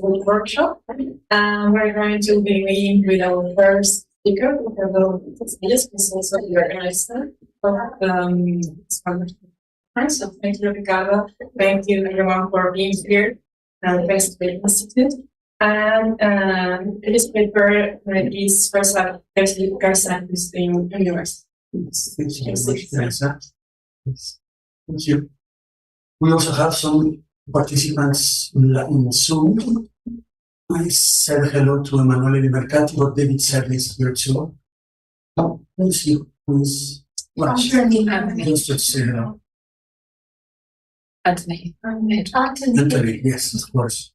workshop. We're going to begin with our first speaker, Ricardo Salles, who is also the organizer of this conference. So thank you, Ricardo. Thank you, everyone, for being here at the Best Institute. And this paper is first technical science in university. Thank you. We also have some participants in Zoom. I said hello to Emanuele Di Mercati, but David said he's here too. Let's see who's just to say hello. Anthony. Anthony, yes, of course.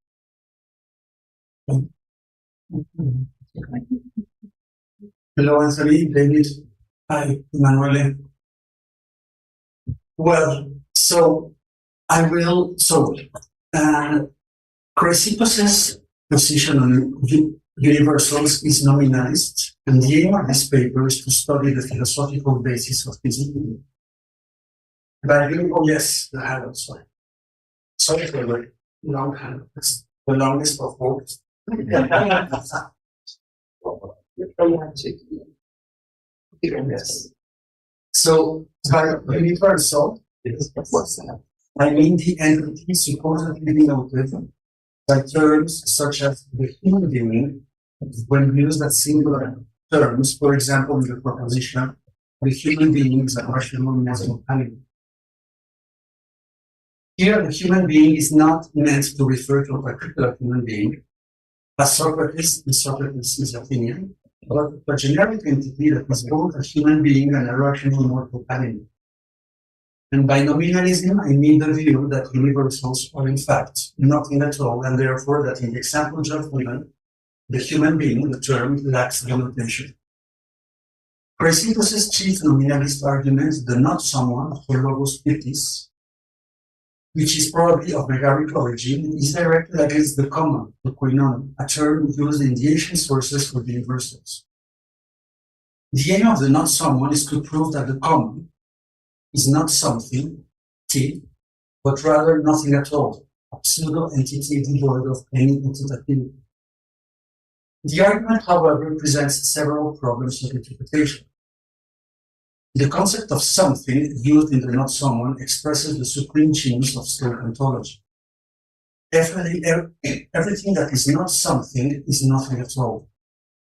Hello, Anthony, David. Hi, Emanuele. Well, Chrysippus's position on universals is nominalist, and the aim of this paper is to study the philosophical basis of this view. Yes, the hand, sorry. Sorry for the long hand. It's the longest of all. So, by universal, I mean the entity supposedly denoted by terms such as the human being, when used as singular terms, for example, in the proposition, the human being is a rational moral animal. Here, the human being is not meant to refer to a particular human being, as Socrates in Socrates' opinion, but a generic entity that is both a human being and a rational mortal animal. And by nominalism, I mean the view that universals are in fact nothing at all, and therefore that in the example just given, the human being, the term, lacks denotation. Chrysippus's chief nominalist argument, the not someone, for logos pitis, which is probably of megaric origin, is directed against the common, the koinon, a term used in the ancient sources for the universals. The aim of the not someone is to prove that the common is not something, T, but rather nothing at all, a pseudo-entity devoid of any entitativity. The argument, however, presents several problems of interpretation. The concept of something used in the not someone expresses the supreme genius of Stoic ontology. Everything that is not something is nothing at all.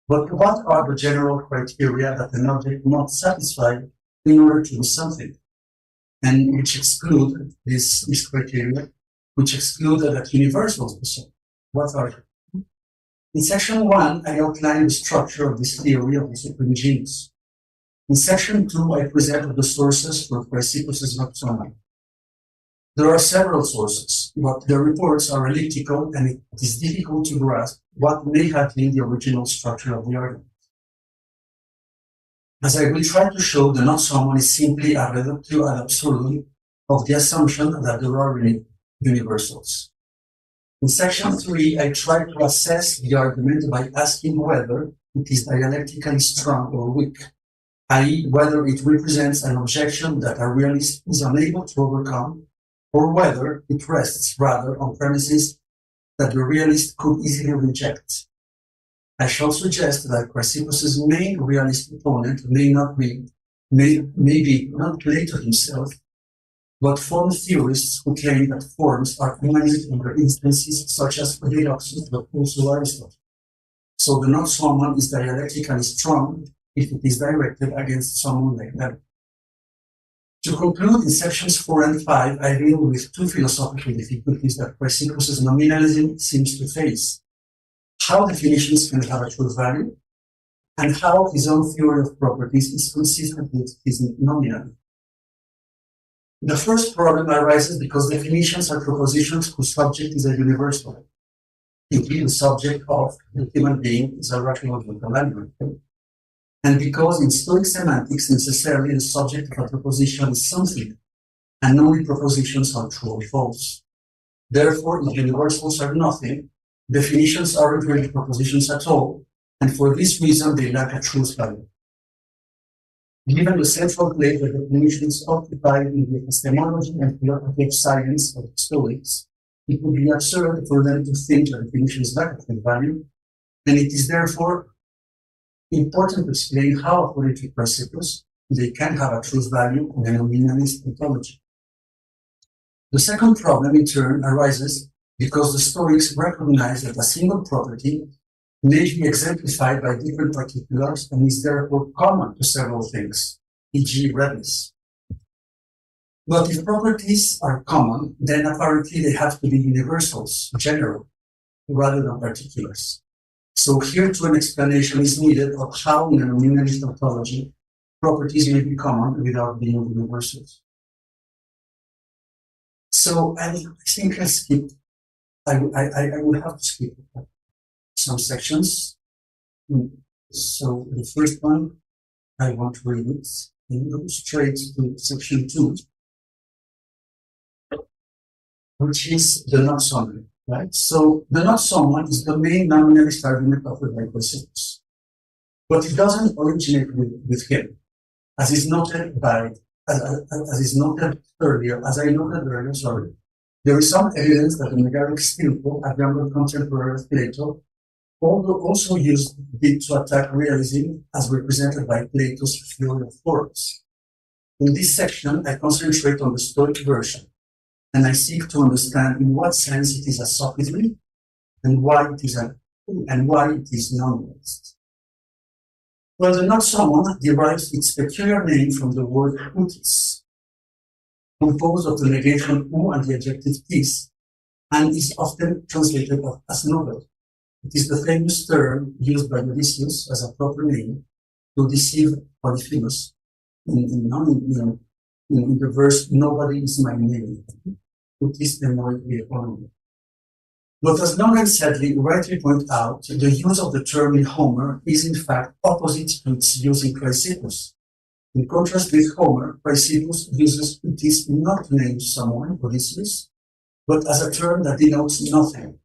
But what are the general criteria that an object must satisfy in order to be something? And which exclude this criteria, which exclude that universals be so. What are they? In section 1, I outline the structure of this theory of the supreme genius. In section 2, I present the sources for Chrysippus's not someone. There are several sources, but their reports are elliptical, and it is difficult to grasp what may have been the original structure of the argument. As I will try to show, the not someone is simply a reductio ad absurdum of the assumption that there are universals. In section 3, I try to assess the argument by asking whether it is dialectically strong or weak, i.e., whether it represents an objection that a realist is unable to overcome, or whether it rests rather on premises that the realist could easily reject. I shall suggest that Chrysippus's main realist opponent may be not Plato himself, but form theorists who claim that forms are immanent under instances such as Eudoxus, but also Aristotle. So the not someone is dialectically strong if it is directed against someone like that. To conclude, in sections 4 and 5, I deal with two philosophical difficulties that Chrysippus's nominalism seems to face: how definitions can have a true value, and how his own theory of properties is consistent with his nominalism. The first problem arises because definitions are propositions whose subject is a universal. Indeed, the subject of the human being is a rational animal. And because in Stoic semantics, necessarily the subject of a proposition is something, and only propositions are true or false. Therefore, if universals are nothing, definitions aren't really propositions at all, and for this reason they lack a truth value. Given the central place that definitions occupied in the epistemology and philosophy of science of the Stoics, it would be absurd for them to think that the definition is negative value, and it is therefore important to explain how, according to Chrysippus, they can have a truth value in a nominalist ontology. The second problem, in turn, arises because the Stoics recognize that a single property may be exemplified by different particulars and is therefore common to several things, e.g. redness. But if properties are common, then apparently they have to be universals, general, rather than particulars. So here too an explanation is needed of how in a nominalist ontology properties may be common without being universals. So I think I'll skip, I will have to skip some sections. So the first one, I want to read it and go straight to section 2, which is the not someone, right? So the not someone is the main nominalist argument offered by Chrysippus. But it doesn't originate with him, as is noted earlier, sorry. There is some evidence that the Megaric Stilpo, a younger contemporary of Plato, also used it to attack realism as represented by Plato's theory of forms. In this section, I concentrate on the Stoic version, and I seek to understand in what sense it is a sophism and why it is non-realist. Well, the not someone derives its peculiar name from the word utis, composed of the negation u and the adjective tis, and is often translated as novel. It is the famous term used by Odysseus as a proper name to deceive Polyphemus in the verse, "Nobody is my name." Utis demoid be honored. But as Nolan sadly rightly point out, the use of the term in Homer is in fact opposite to its use in Chrysippus. In contrast with Homer, Chrysippus uses utis not to name someone, Odysseus, but as a term that denotes nothing.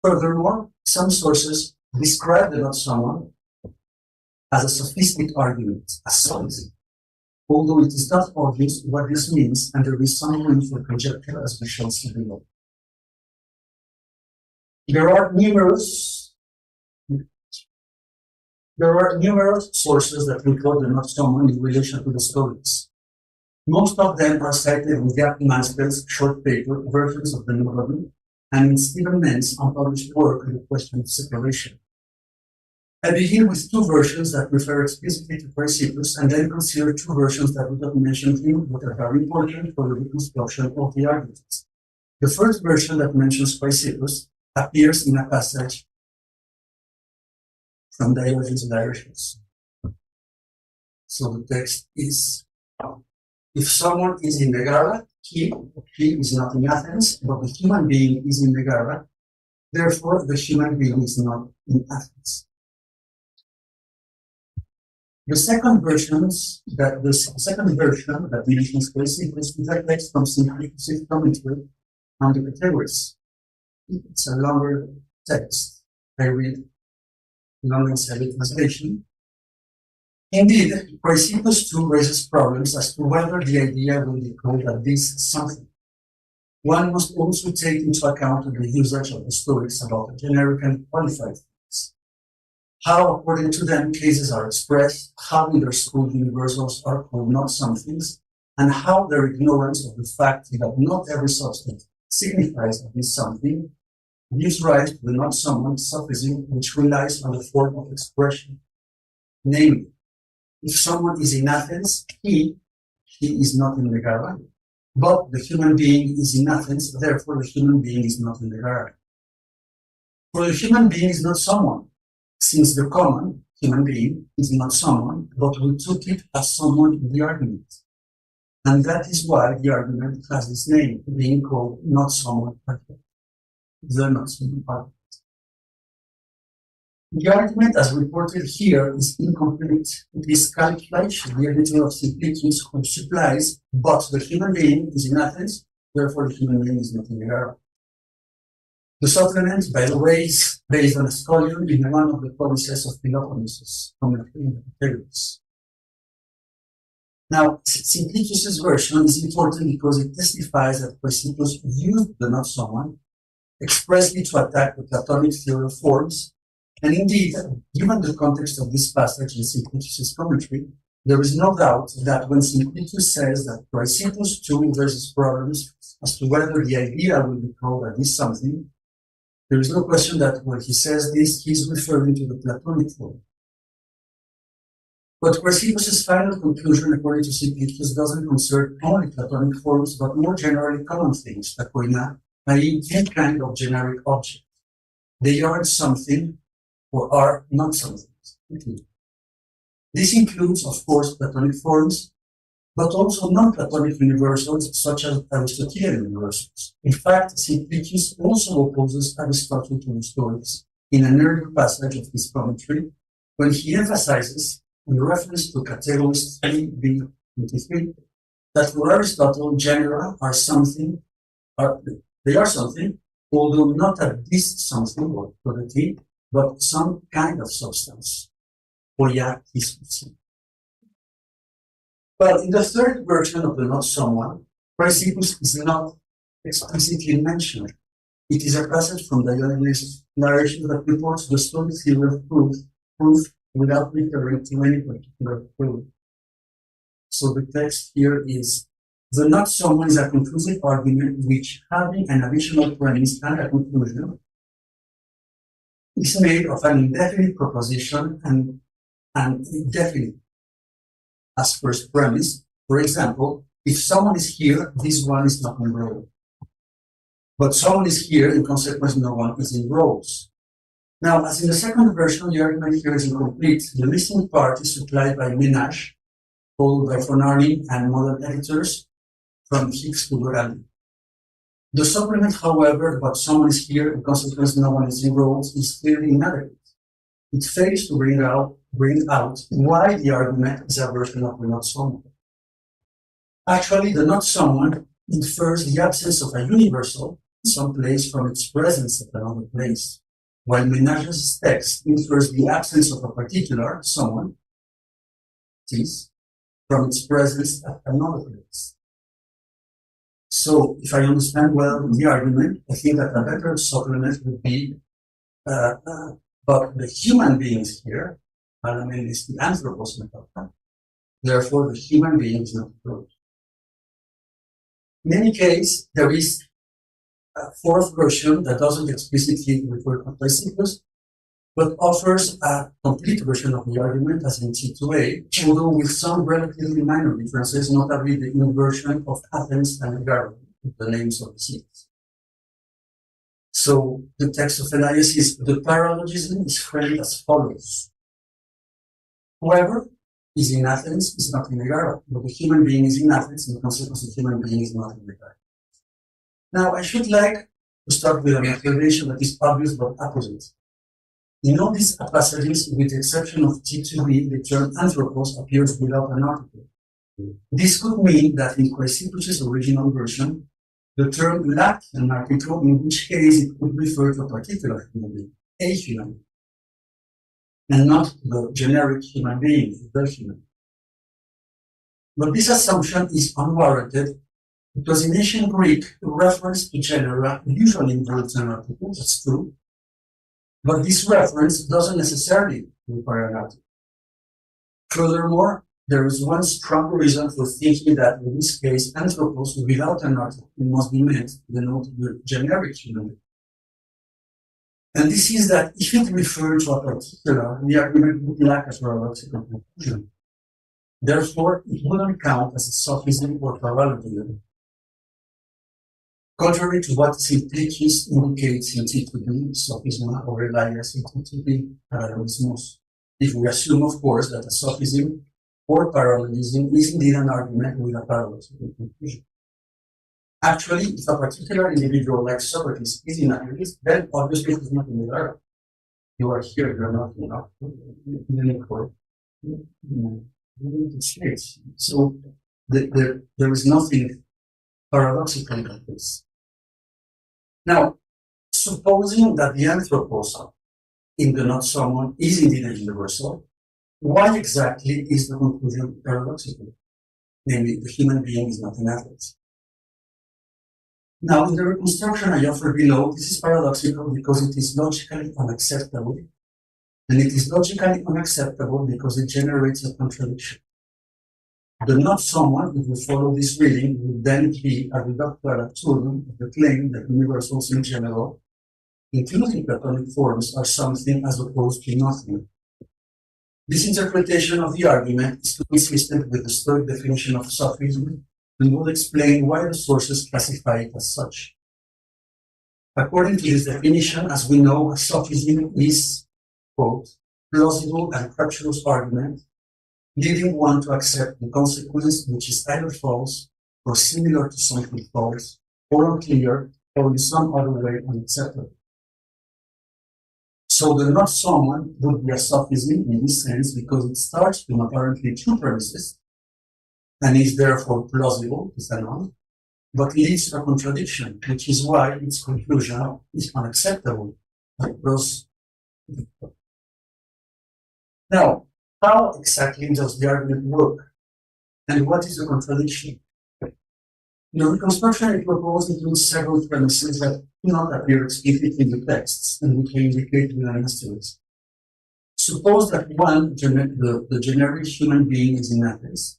Furthermore, some sources describe the not someone as a sophistic argument, a sophism, although it is not obvious what this means, and there is some room for conjecture, as we shall see below. There are numerous sources that record the not someone in relation to the Stoics. Most of them are cited in Jack Mansfield's short paper, Versions of the Nobody, and in Stephen Men's unpublished work on the question of separation. I begin with two versions that refer explicitly to Chrysippus, and then consider two versions that would not mention him, but are very important for the reconstruction of the arguments. The first version that mentions Chrysippus appears in a passage from Diogenes Laertius. So the text is, if someone is in Megara, he is not in Athens, but the human being is in Megara, therefore the human being is not in Athens. The second version that mentions Chrysippus is a text from Simplicus commentary on the categories. It's a longer text. I read long and heavy translation. Indeed, Chrysippus too raises problems as to whether the idea will be called at least something. One must also take into account the usage of the Stoics about generically qualified things. How, according to them, cases are expressed, how in their school universals are called not somethings, and how their ignorance of the fact that not every substance signifies at least something gives rise to the not someone sophism, which relies on the form of expression. Namely, if someone is in Athens, he is not in Megara, but the human being is in Athens, therefore the human being is not in Megara. For the human being is not someone, since the common human being is not someone, but we took it as someone in the argument. And that is why the argument has this name, being called not someone perfect. The not someone perfect. The argument, as reported here, is incomplete. It is calculation, the editor of Simplicus, who supplies, but the human being is in Athens, therefore the human being is not in Megara. The supplement, by the way, is based on a scholar in one of the policies of Peloponnesus, commenting the categories. Now, Simplicus's version is important because it testifies that Chrysippus used the not someone expressly to attack the Platonic theory of forms. And indeed, given the context of this passage in Simplicius' commentary, there is no doubt that when Simplicius says that Chrysippus too raises problems as to whether the idea will be called a this something, there is no question that when he says this, he is referring to the Platonic form. But Chrysippus' final conclusion, according to Simplicius, doesn't concern only Platonic forms, but more generally common things, akoina, i.e., any kind of generic object. They are something or are not something. This includes, of course, Platonic forms, but also non-Platonic universals, such as Aristotelian universals. In fact, Simplicius also opposes Aristotle to the Stoics in an earlier passage of his commentary, when he emphasizes, in reference to Categories 3b-23, that for Aristotle, genera are something, they are something, although not a this something or quality, but some kind of substance. But in the third version of the not someone, Chrysippus is not explicitly mentioned. It is a passage from Diogenes' narration that reports the Stoic theory of proof without referring to any particular proof. So the text here is, the not someone is a conclusive argument which, having an additional premise and a conclusion, is made of an indefinite proposition and indefinite as first premise. For example, if someone is here, this one is not in row. But someone is here, in consequence, no one is in rows. Now, as in the second version, the argument here is incomplete. The missing part is supplied by Ménage, followed by von Arnim and modern editors from Hicks to Durand. The supplement, however, but someone is here, in consequence, no one is in rows, is clearly inadequate. It fails to bring out why the argument is a version of the not someone. Actually, the not someone infers the absence of a universal, some place, from its presence at another place, while Ménage's text infers the absence of a particular, someone, this, from its presence at another place. So, if I understand well the argument, I think that a better supplement would be, but the human beings here, Parallel is the anthropos metaphor. Therefore, the human being is not approved. In any case, there is a fourth version that doesn't explicitly refer to Chrysippus, but offers a complete version of the argument as in T2a, although with some relatively minor differences, notably the inversion of Athens and Megara, the names of the cities. So the text of Elias is, the paralogism is framed as follows. Whoever is in Athens is not in Megara, but the human being is in Athens, and consequently the human being is not in Megara. Now, I should like to start with an observation that is obvious but opposite. In all these passages, with the exception of T2b, the term anthropos appears without an article. This could mean that in Chrysippus' original version, the term lacked an article, in which case it would refer to a particular human being, a human being, and not the generic human being, the human. But this assumption is unwarranted, because in ancient Greek, the reference to genera usually involves an article, that's true, but this reference doesn't necessarily require an article. Furthermore, there is one strong reason for thinking that in this case, anthropos without an article must be meant to denote the generic human being. And this is that if it referred to a particular, the argument would lack a paradoxical conclusion. Therefore, it wouldn't count as a sophism or parallelism. Contrary to what Simplicius indicates in T2b, sophism, or Elias in T2b, parallelismus, if we assume, of course, that a sophism or parallelism is indeed an argument with a paradoxical conclusion. Actually, if a particular individual like Socrates is in Athens, then obviously he's not in the era. You are here, you are not in the court. So there is nothing paradoxical about this. Now, supposing that the anthropos in the not someone is indeed a universal, why exactly is the conclusion paradoxical? Namely, the human being is not in Athens. Now, in the reconstruction I offer below, this is paradoxical because it is logically unacceptable, and it is logically unacceptable because it generates a contradiction. The not someone who will follow this reading would then be a reductio ad absurdum of the claim that universals in general, including Platonic forms, are something as opposed to nothing. This interpretation of the argument is consistent with the Stoic definition of sophism and will explain why the sources classify it as such. According to this definition, as we know, a sophism is, quote, plausible and captious argument, leading one to accept the consequence which is either false or similar to something false, or unclear, or in some other way unacceptable. So the not someone would be a sophism in this sense because it starts from apparently true premises and is therefore plausible, is a noun, but leads to a contradiction, which is why its conclusion is unacceptable. Now, how exactly does the argument work? And what is the contradiction? The reconstruction I propose includes several premises that do not appear explicitly in the texts and which I indicate with an asterisk. Suppose that one, the generic human being is in Athens.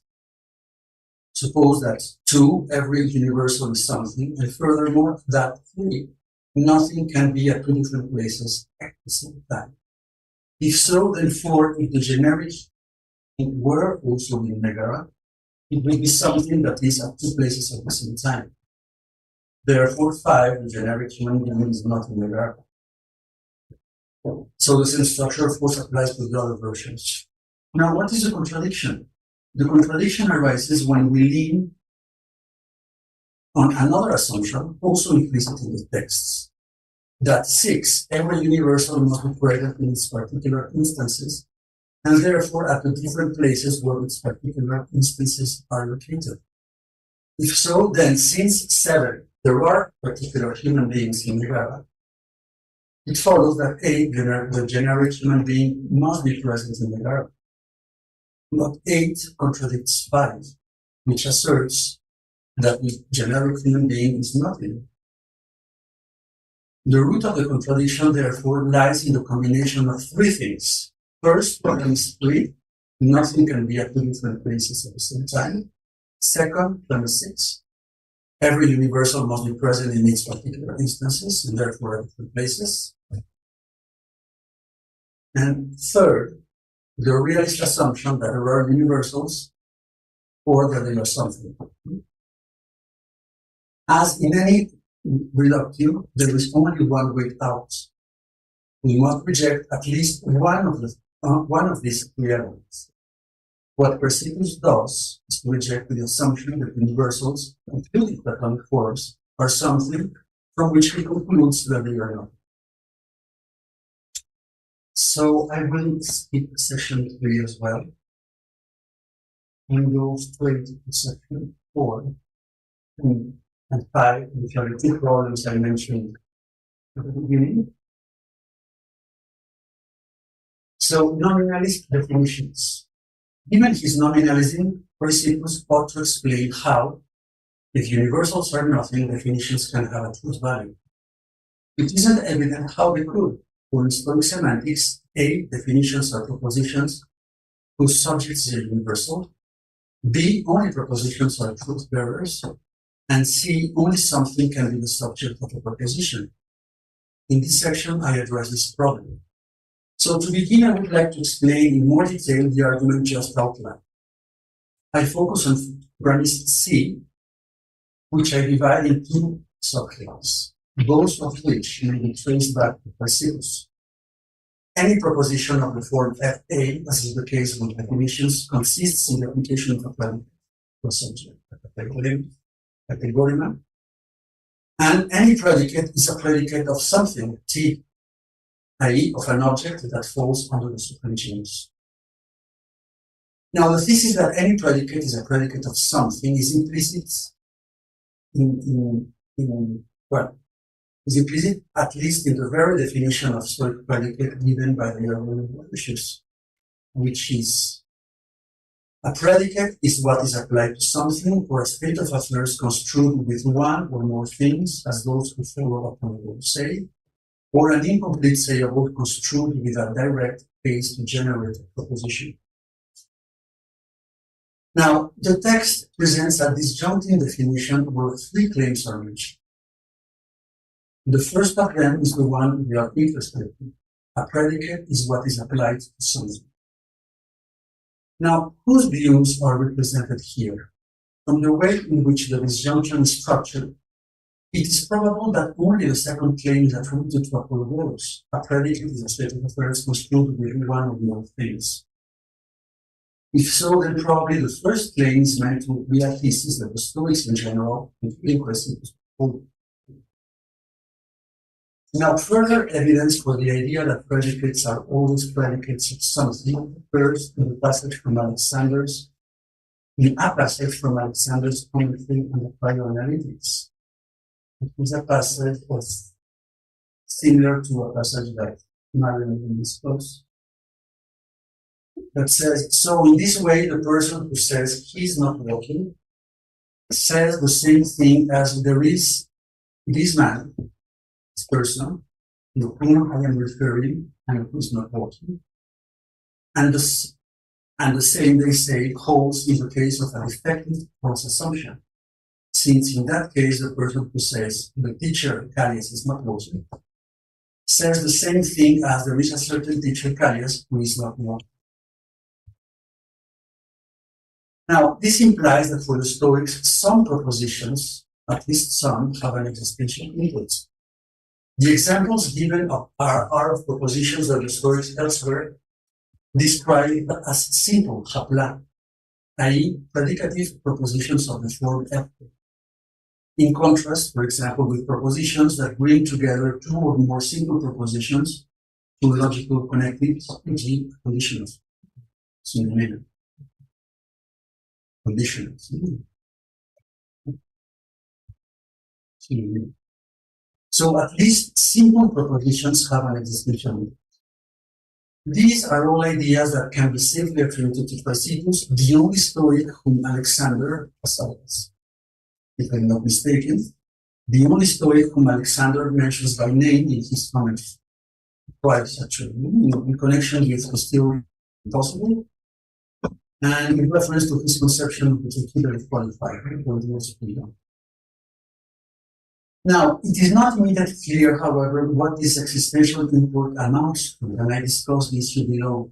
Suppose that two, every universal is something, and furthermore, that three, nothing can be at two different places at the same time. If so, then four, if the generic were also in Megara, it will be something that is at two places at the same time. Therefore, five, the generic human being is not in Megara. So the same structure, of course, applies to the other versions. Now, what is the contradiction? The contradiction arises when we lean on another assumption, also implicit in the texts, that six, every universal must be present in its particular instances, and therefore at the different places where its particular instances are located. If so, then since seven, there are particular human beings in Megara, it follows that eight, the generic human being, must be present in Megara. But eight contradicts five, which asserts that the generic human being is not in. The root of the contradiction, therefore, lies in the combination of three things. First, premise three, nothing can be at two different places at the same time. Second, premise six, every universal must be present in its particular instances and therefore at different places. And third, the realist assumption that there are universals or that they are something. As in any reductio, there is only one way out. We must reject at least one of these three elements. What Chrysippus does is to reject the assumption that universals, including Platonic forms, are something from which he concludes that they are not. So I will skip section 3 as well and go straight to section 4 and 5, which are the two problems I mentioned at the beginning. So nominalist definitions. Given his nominalism, Chrysippus ought to explain how, if universals are nothing, definitions can have a truth value. It isn't evident how they could. For in Stoic semantics, A, definitions are propositions whose subjects are universal, B, only propositions are truth bearers, and C, only something can be the subject of a proposition. In this section, I address this problem. So to begin, I would like to explain in more detail the argument just outlined. I focus on premise C, which I divide in two subclasses, both of which may be traced back to Chrysippus. Any proposition of the form Fa, as is the case with definitions, consists in the application of a predicate to a subject, a categorema, and any predicate is a predicate of something, T, i.e. of an object that falls under the supreme genus. Now, the thesis that any predicate is a predicate of something is implicit is implicit at least in the very definition of Stoic predicate given by the earlier Lucius, which is A predicate is what is applied to something or a state of affairs construed with one or more things, as those who follow upon will say, or an incomplete sayable construed with a direct case to generate a proposition. Now, the text presents a disjunctive definition where three claims are mentioned. The first of them is the one we are interested in. A predicate is what is applied to something. Now, whose views are represented here? From the way in which the disjunction is structured, it is probable that only the second claim is attributed to Apollodorus. A predicate is a state of affairs construed with one or more things. If so, then probably the first claim is meant to be a thesis that the Stoics in general, including Chrysippus, hold. Now, further evidence for the idea that predicates are always predicates of something occurs in the passage from Alexander's, in a passage from Alexander's commentary on the Bioanalytics. It is a passage similar to a passage that Marion discussed. That says, so in this way, the person who says he's not walking says the same thing as there is this man, this person, to whom I am referring and who's not walking. And the same, they say, holds in the case of a defective false assumption, since in that case, the person who says the teacher, Callias, is not walking, says the same thing as there is a certain teacher, Callias, who is not walking. Now, this implies that for the Stoics, some propositions, at least some, have an existential influence. The examples given are of propositions that the Stoics elsewhere describe as simple, hapla, i.e., predicative propositions of the form Este. In contrast, for example, with propositions that bring together two or more simple propositions to logical connectives, e.g., conditionals. Conditions. So at least simple propositions have an existential. These are all ideas that can be safely attributed to Chrysippus, the only Stoic whom Alexander assaults. If I'm not mistaken, the only Stoic whom Alexander mentions by name in his comments. Twice, actually, in connection with the still impossible, and in reference to his conception of particularly qualified for the most freedom. Now, it is not immediately clear, however, what this existential import amounts to, and I discuss this issue below.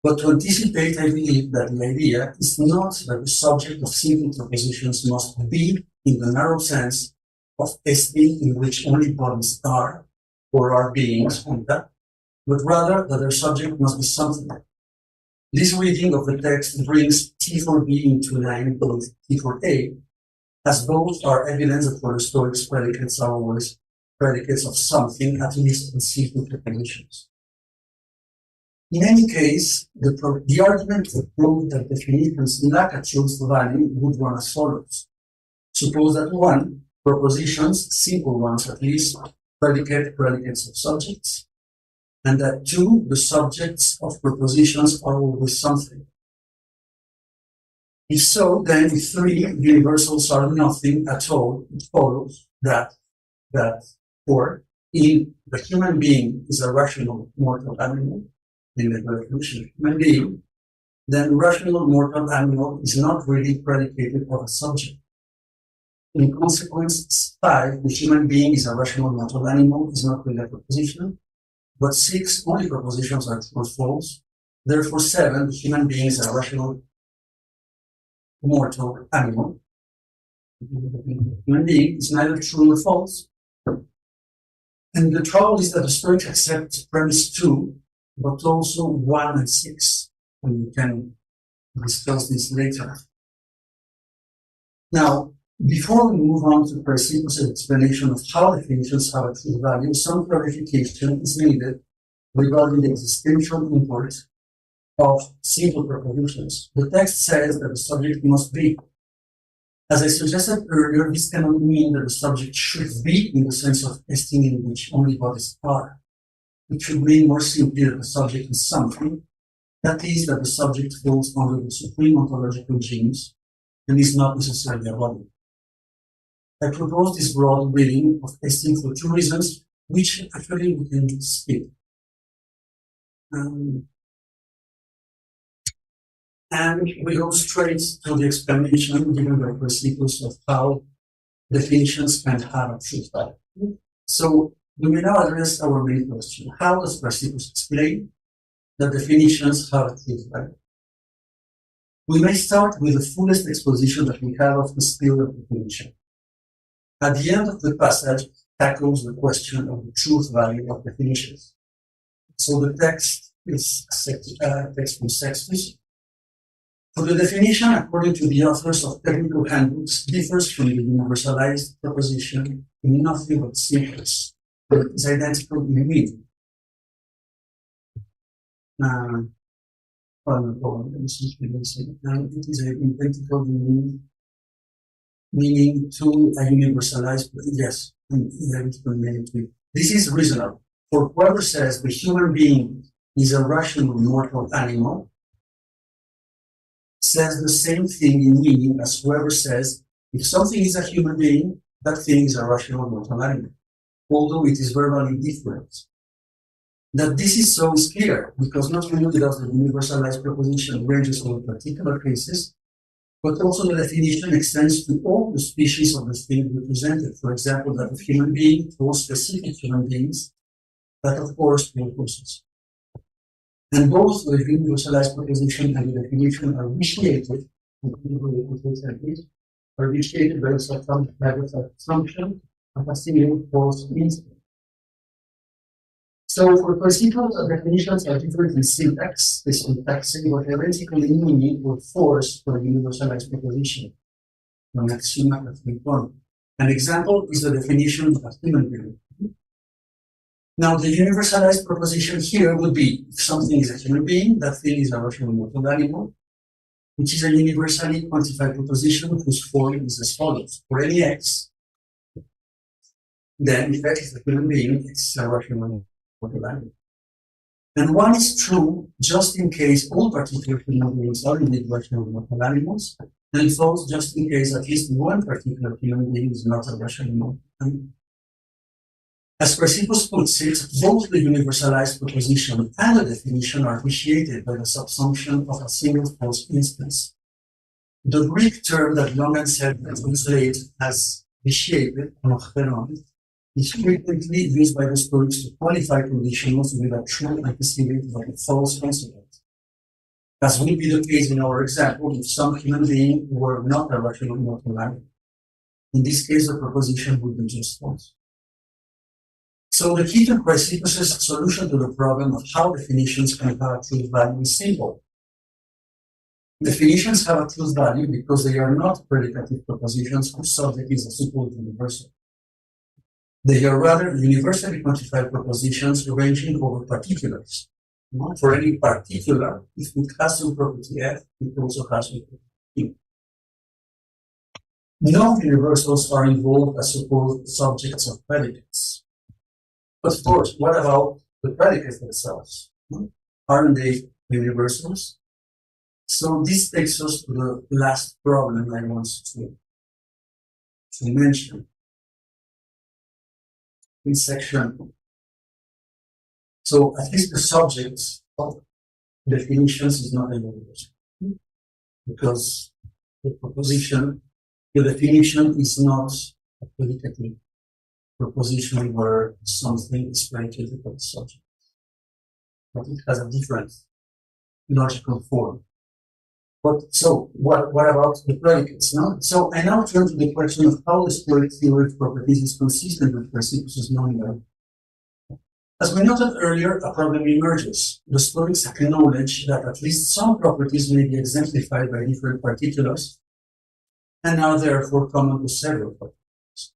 But to anticipate, I believe that the idea is not that the subject of simple propositions must be, in the narrow sense, of Este, in which only bodies are, or are beings, but rather that their subject must be something. This reading of the text brings T for B into line with T for A, as both are evidence that for the Stoics predicates are always predicates of something, at least in simple definitions. In any case, the argument to prove that definitions lack a truth value would run as follows. Suppose that one, propositions, simple ones at least, predicates of subjects, and that two, the subjects of propositions are always something. If so, then if three universals are nothing at all, it follows that for if the human being is a rational mortal animal, in the definition of human being, then rational mortal animal is not really predicated of a subject. In consequence, 5, the human being is a rational mortal animal is not really a proposition, but 6, only propositions are true or false. Therefore, 7, the human being is a rational mortal animal. Human being is neither true nor false. And the trouble is that the Stoics accept premise 2, but also 1 and 6. And we can discuss this later. Now, before we move on to Chrysippus' explanation of how definitions have a true value, some clarification is needed regarding the existential import of simple propositions. The text says that the subject must be. As I suggested earlier, this cannot mean that the subject should be in the sense of Este in which only bodies are. It should mean more simply that the subject is something, That is, that the subject falls under the supreme ontological genus and is not necessarily a body. I propose this broad reading of Este for two reasons, which actually we can skip. And we go straight to the explanation given by Chrysippus of how definitions can have a truth value. So we may now address our main question. How does Chrysippus explain that definitions have a truth value? We may start with the fullest exposition that we have of the field of definition. At the end of the passage tackles the question of the truth value of definitions. So the text is a text from Sextus. For the definition, according to the authors of technical handbooks, differs from the universalized proposition in nothing but simples, but it is identical in meaning. It is identical in meaning to a universalized, yes, identical meaning to. This is reasonable. For whoever says the human being is a rational mortal animal, says the same thing in meaning as whoever says if something is a human being, that thing is a rational mortal animal, although it is verbally different. That this is so is clear, because not only does the universalized proposition ranges over particular cases, but also the definition extends to all the species of the thing represented. For example, that of human being to all specific human beings, that of course to all persons. And both the universalized proposition and the definition are vitiated, by the assumption of a single false instinct. So for principles, definitions are different in syntax, the syntaxing, or theoretical meaning or force for a universalized proposition. An axioma of one. An example is the definition of a human being. Now, the universalized proposition here would be if something is a human being, that thing is a rational mortal animal, which is a universally quantified proposition whose form is as follows. For any x, then if x is a human being, x is a rational mortal animal. And one is true just in case all particular human beings are indeed rational mortal animals, and false just in case at least one particular human being is not a rational mortal animal. As Chrysippus puts it, both the universalized proposition and the definition are vitiated by the subsumption of a single false instance. The Greek term that Longan said translate as vitiated, is frequently used by the Stoics to qualify conditions with a true antecedent of a false consequence. As would be the case in our example, if some human being were not a rational mortal animal. In this case, the proposition would be just false. So the key to Chrysippus' solution to the problem of how definitions can have a truth value is simple. Definitions have a truth value because they are not predicative propositions whose subject is a supposed universal. They are rather universally quantified propositions ranging over particulars. For any particular, if it has some property F, it also has some property Q. No universals are involved as supposed subjects of predicates. But of course, what about the predicates themselves? Aren't they universals? So this takes us to the last problem I want to mention in section. So at least the subject of definitions is not a universal, because the definition is not a predicative proposition where something is predicated by the subject, but it has a different logical form. But so what about the predicates? No? So I now turn to the question of how the Stoic theory of properties is consistent with Chrysippus' nominal. As we noted earlier, a problem emerges. The Stoics acknowledge that at least some properties may be exemplified by different particulars, and are therefore common to several properties.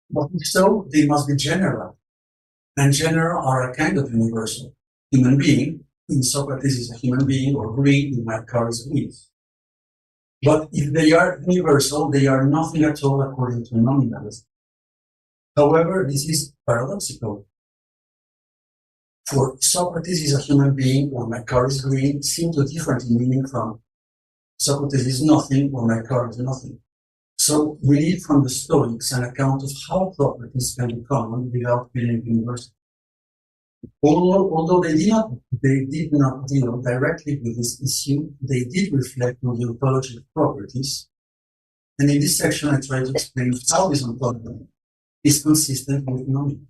But if so, they must be general. And general are a kind of universal. Human being, in Socrates is a human being, or green, in my car is green. But if they are universal, they are nothing at all according to nominalism. However, this is paradoxical. For Socrates is a human being or my car is green seem to different in meaning from Socrates is nothing or my car is nothing. So we need from the Stoics an account of how properties can be common without being universal. Although they did not deal directly with this issue, they did reflect on the ontology of properties. And in this section, I try to explain how this ontology is consistent with knowing.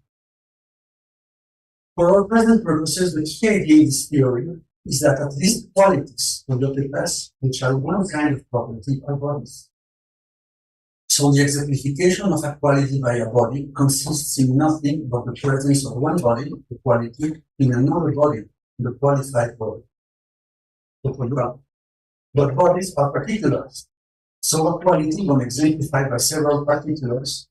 For our present purposes, the key idea in this theory is that at least qualities of the class, which are one kind of property, are bodies. So the exemplification of a quality by a body consists in nothing but the presence of one body, the quality, in another body, the qualified body. But bodies are particulars. So a quality, when exemplified by several particulars,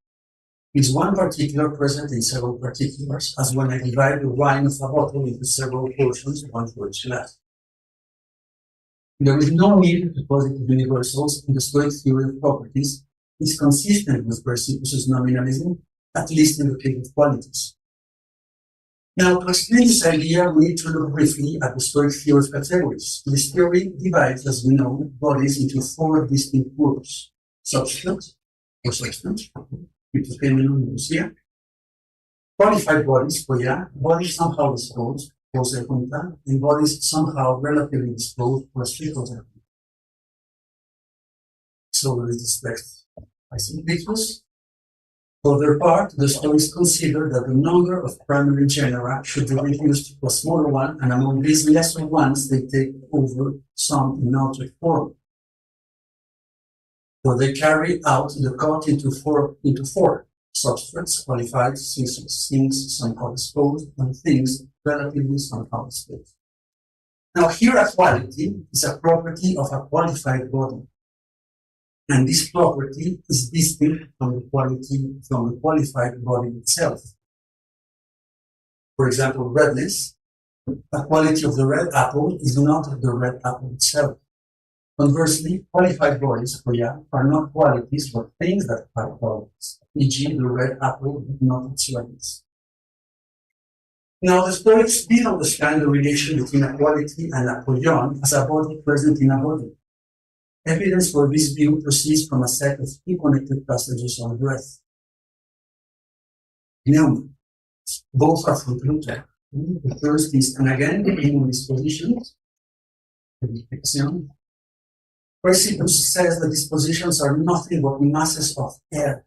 is one particular present in several particulars, as when I divide the wine of a bottle into several portions, one for each glass. There is no need to positive universals in the Stoic theory of properties. Is consistent with Chrysippus' nominalism, at least in the case of qualities. Now, to explain this idea, we need to look briefly at the Stoic theory of categories. This theory divides, as we know, bodies into four distinct groups: substance, or substance, into feminine and Lucía; qualified bodies, bodies somehow disposed, and bodies somehow relatively disposed, So there is this text. I think pictures. For their part, the Stoics consider that the number of primary genera should be reduced to a smaller one, and among these lesser ones, they take over some in object form. So they carry out the cut into four substrates: qualified, things somehow disposed, and things relatively somehow disposed. Now, here a quality is a property of a qualified body. And this property is distinct from the qualified body itself. For example, redness, a quality of the red apple is not the red apple itself. Conversely, qualified bodies, are not qualities but things that are qualities, e.g. the red apple, not its redness. Now, the Stoics did understand the relation between a quality and apoyon as a body present in a body. Evidence for this view proceeds from a set of connected passages on breath. Pneuma. Both are from Plutarch. The first is, and again, in dispositions, Dirección. Chrysippus says that dispositions are nothing but masses of air,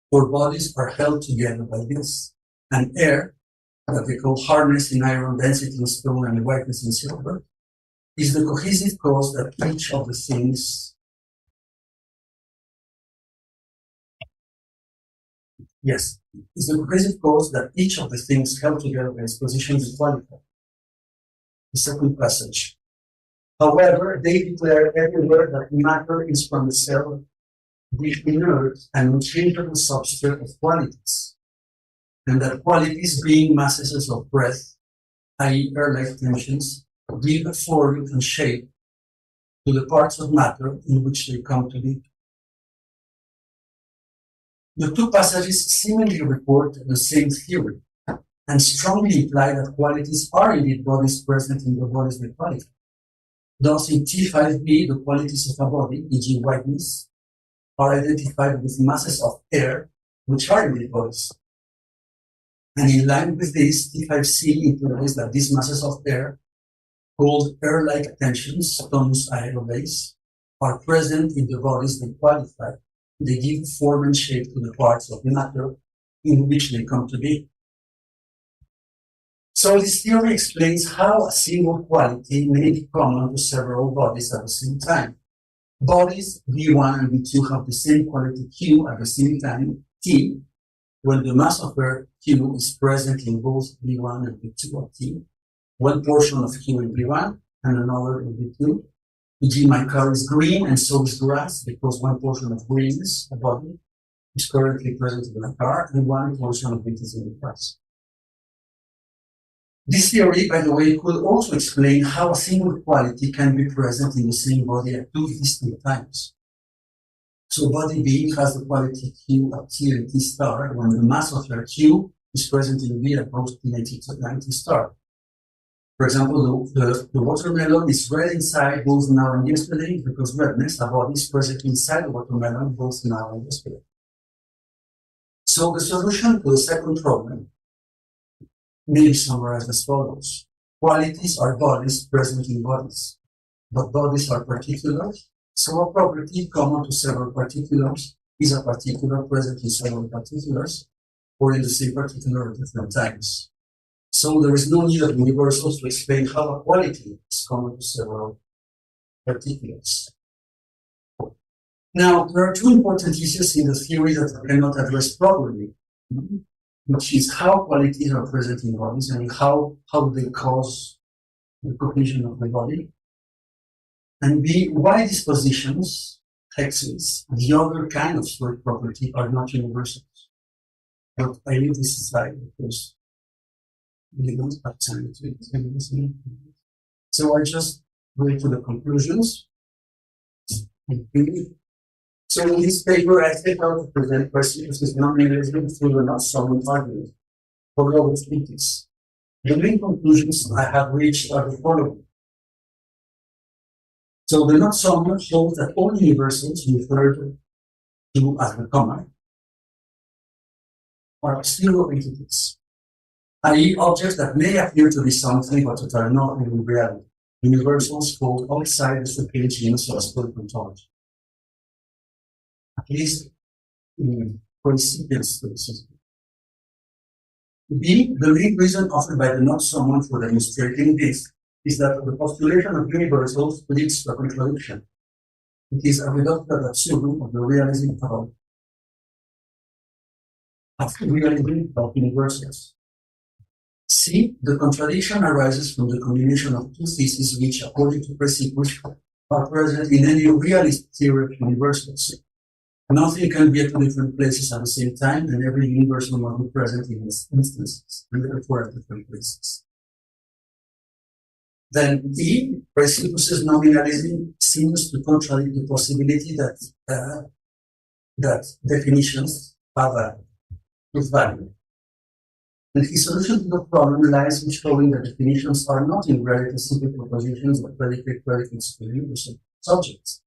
for bodies are held together by this. And air, that they call hardness in iron, density in stone, and whiteness in silver, is the cohesive cause that each of the things is the cohesive cause that each of the things held together by its position is qualified. The second passage. However, they declare everywhere that matter is from the cell, the inert and unchangeable substrate of qualities, and that qualities being masses of breath, i.e. air-like tensions, give a form and shape to the parts of matter in which they come to be. The two passages seemingly report the same theory and strongly imply that qualities are indeed bodies present in the bodies they qualify. Thus, in T5b, the qualities of a body, e.g. whiteness, are identified with masses of air, which are indeed bodies. And in line with this, T5c implies that these masses of air, called air-like tensions, tonus aerobase, are present in the bodies they qualify. They give form and shape to the parts of matter in which they come to be. So this theory explains how a single quality may be common to several bodies at the same time. Bodies V1 and V2 have the same quality Q at the same time, T, when the mass of air Q is present in both V1 and V2 of T. One portion of Q in V1 and another in V2. E.g., my car is green and so is grass, because one portion of greenness, a body, is currently present in the car, and one portion of it is in the grass. This theory, by the way, could also explain how a single quality can be present in the same body at two distinct times. So body B has the quality Q at T and T star when the mass of your Q is present in V at both T and T star. For example, the watermelon is red inside both now and yesterday because redness, a body is present inside the watermelon both now and yesterday. So the solution to the second problem may be summarized as follows. Qualities are bodies present in bodies, but bodies are particulars. So a property common to several particulars is a particular present in several particulars, or in the same particular at different times. So there is no need of universals to explain how a quality is common to several particulars. Now, there are two important issues in the theory that I cannot address properly, which is how qualities are present in bodies and how they cause the cohesion of the body. And B, why dispositions, hexes, the other kind of fluid property are not universals. But I leave this aside because we don't have time to explain. So I just go to the conclusions. So in this paper, I set out to present questions with non-realism through the not-solving argument for lower species. The main conclusions I have reached are the following. So the not-solving shows that all universals referred to as the common are zero entities, i.e. objects that may appear to be something but that are not in reality. Universals fall outside the superior genus of fluid ontology. At least in coincidence to the system. B, the main reason offered by the not-someone for demonstrating this is that the postulation of universals leads to a contradiction. It is a reductio ad absurdum of the realism of universals. C, the contradiction arises from the combination of two theses which, according to Chrysippus, are present in any realist theory of universals. Nothing can be at two different places at the same time, and every universal must be present in its instances, and therefore at different places. Then D, Chrysippus's nominalism seems to contradict the possibility that definitions have a truth value. And his solution to the problem lies in showing that definitions are not in reality simple propositions but predicates to universal subjects.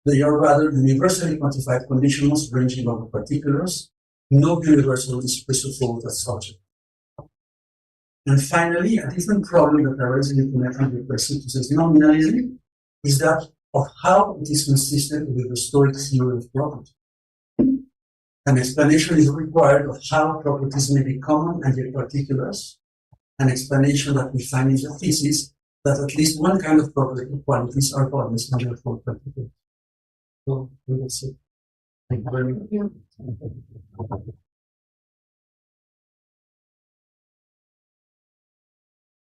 They are rather universally quantified conditionals ranging over particulars. No universal is presupposed as subject. And finally, a different problem that arises in connection with Chrysippus's nominalism is that of how it is consistent with the Stoic theory of property. An explanation is required of how properties may be common and yet particulars. An explanation that we find in the thesis that at least one kind of property qualities are bodies and therefore particulars. So we will see. Thank you very much.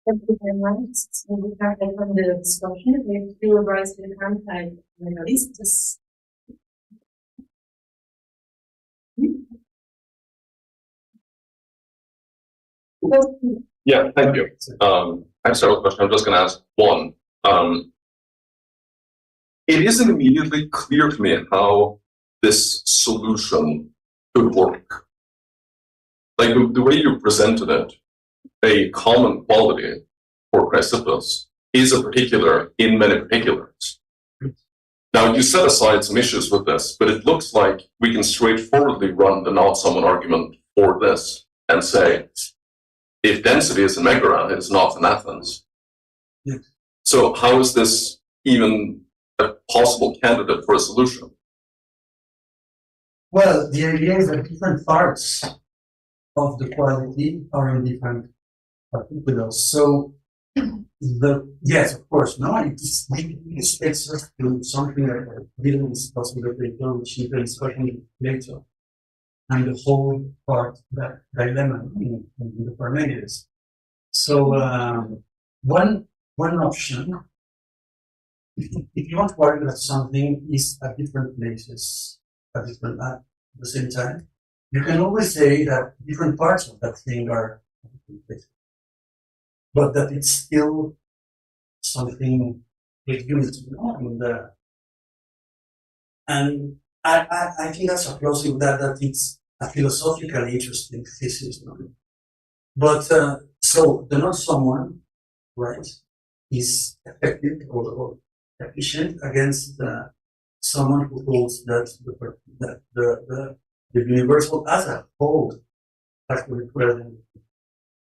Thank you very much. So we have from the discussion. We feel rise to the contact analysts. Yeah, thank you. I have several questions. I'm just going to ask one. It isn't immediately clear to me how this solution could work. Like the way you presented it, a common quality for Chrysippus is a particular in many particulars. Now, you set aside some issues with this, but it looks like we can straightforwardly run the not-someone argument for this and say, if density is in Mtra, it's not in Athens. Yeah. So how is this even a possible candidate for a solution? Well, the idea is that different parts of the quality are in different particulars. So, yes, of course, no, this takes us to something that dealing with possibility, which you can especially later. And the whole part, that dilemma in the Parmenides. So, one option, if you want to argue that something is at different places, at the same time, you can always say that different parts of that thing are at different places, but that it's still something with unity, and I think that's applauding that it's a philosophically interesting thesis. No? But so the not someone, right, is effective or efficient against someone who holds that the universal as a whole actually present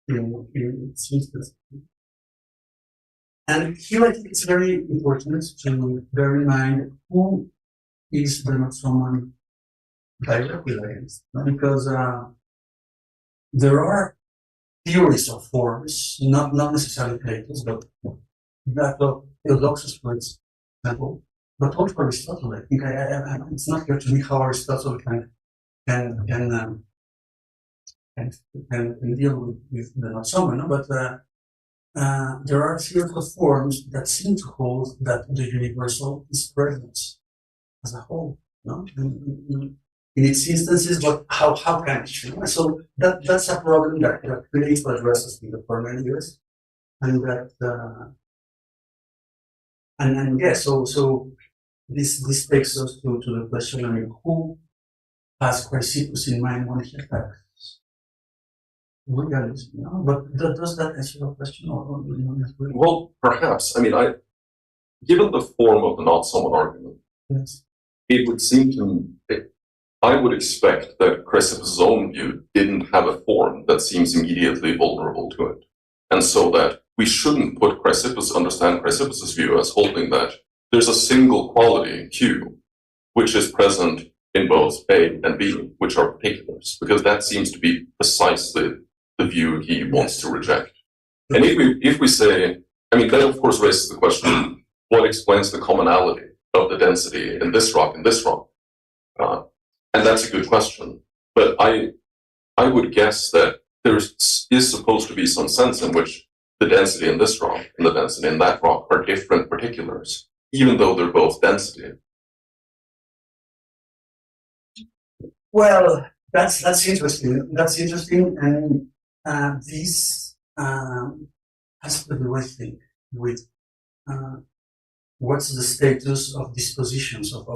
in its instance. And here I think it's very important to bear in mind who is the not someone directly against, because there are theories of forms, not necessarily Plato's, but that of Theodosius, for example, but also Aristotle. I think it's not clear to me how Aristotle can deal with the not someone, no? But there are theories of forms that seem to hold that the universal is present as a whole, no? In its instances, but how can it? You know? So that's a problem that Plato addresses in the former years, and that and yes, so this takes us to the question: I mean, who has Chrysippus in mind when he attacks realism? You know? But does that answer your question? Or well, perhaps. I mean, given the form of the not someone argument, yes. It would seem to me. I would expect that Chrysippus' own view didn't have a form that seems immediately vulnerable to it. And so that we shouldn't understand Chrysippus' view as holding that there's a single quality, Q, which is present in both A and B, which are particulars, because that seems to be precisely the view he wants to reject. And if we say, I mean, that of course raises the question, what explains the commonality of the density in this rock and this rock? And that's a good question. But I would guess that there is supposed to be some sense in which the density in this rock and the density in that rock are different particulars, even though they're both density. Well, that's interesting. That's interesting, and this has to do, I think, with what's the status of dispositions of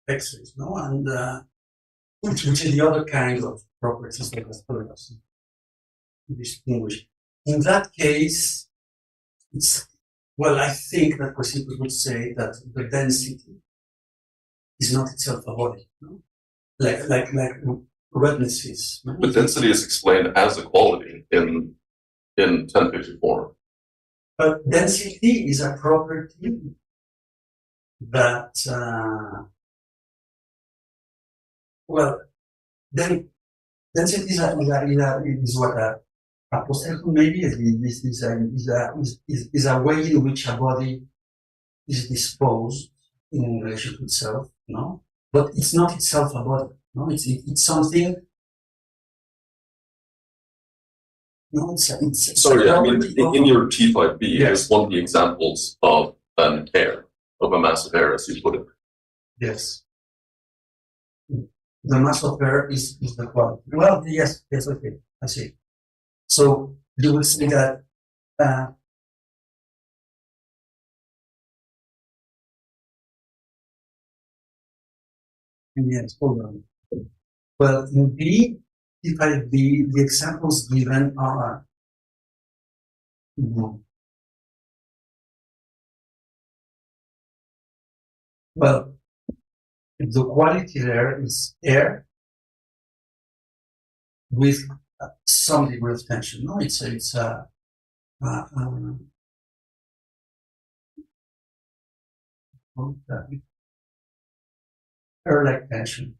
X's, no, and which is the other kind of properties that us distinguish. In that case, well, I think that Chrysippus would say that the density is not itself a body, no? Like redness is. No? But density is explained as a quality in 1054. But density is a property that, well, then density is what a posterity maybe is a way in which a body is disposed in relation to itself, no? But it's not itself a body, no? It's something. No, it's sorry, I mean, in your T5B, yes. There's one of the examples of an air, of a mass of air, as you put it. Yes. The mass of air is the quality. Well, yes, okay, I see. So you will see that yes, hold on. Well, in B, if I B, the examples given are well, the quality there is air with some degree of tension. No, it's air-like tension.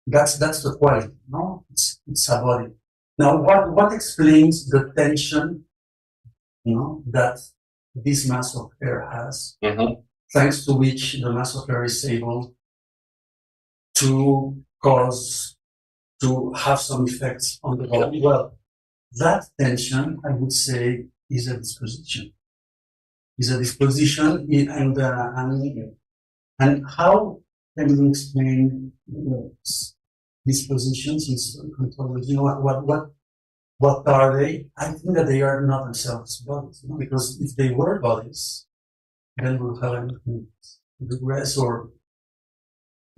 That's the quality. No, it's a body. Now, what explains the tension, you know, that this mass of air has, thanks to which the mass of air is able to have some effects on the body? Well, that tension, I would say, is a disposition. And how can we explain dispositions in ontology? You know, what are they? I think that they are not themselves bodies, you know, because if they were bodies, then we'll have anything regress or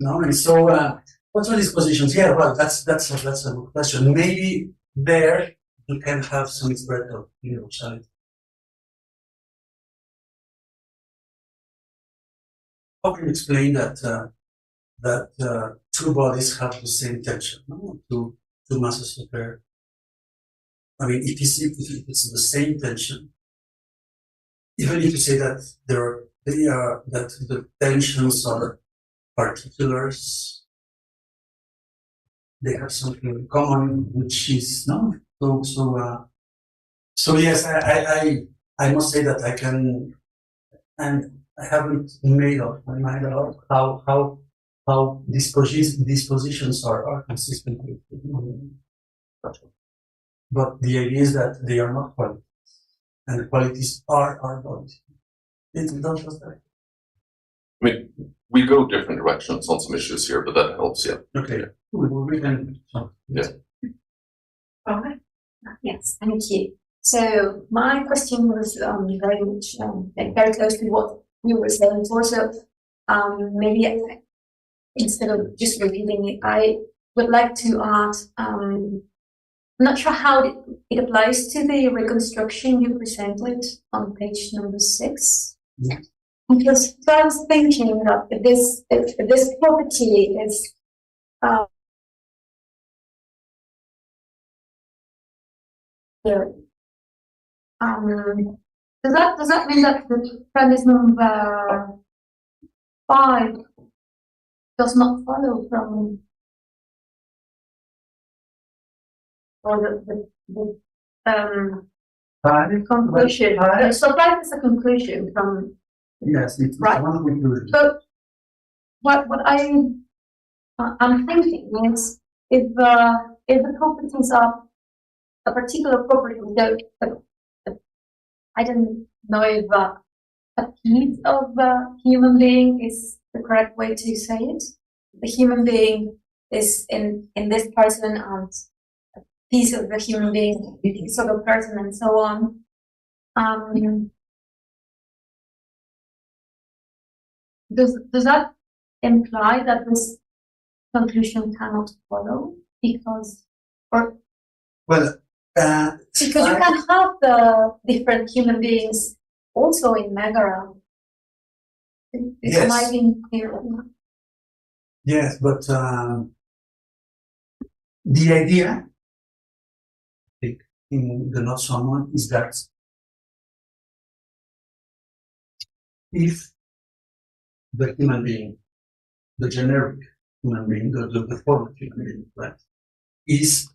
No, and so what are these positions? Yeah, well, that's a good question. Maybe there you can have some spread of universality. How can you explain that two bodies have the same tension? No? Two masses of air. I mean, if it's the same tension, even if you say that that the tensions are particulars, they have something in common, which is no. So yes, I must say that I can, and I haven't made up my mind about how these positions are consistent with. But the idea is that they are not qualities, and the qualities are our bodies. It's not just that. I mean, we go different directions on some issues here, but that helps, yeah. Okay, we can. Yeah. All right. Yes, thank you. So my question was very much very close to what you were saying. Also, maybe instead of just repeating it, I would like to add. I'm not sure how it applies to the reconstruction you presented on page number 6. Yeah. Because I was thinking that if this property is here, does that mean that the premise number 5 does not follow from, or the conclusion? So 5 is a conclusion from. Yes, it's Right. one conclusion. So what I'm thinking is if the properties are a particular property, I don't know if a piece of a human being is the correct way to say it. The human being is in this person, and a piece of the human being, a piece of a person, and so on. Does that imply that this conclusion cannot follow? Because you can have the different human beings also in Megara. Yes. Am I being clear? Yes, but the idea in the not someone is that if the human being, the generic human being, the form of human being, right, is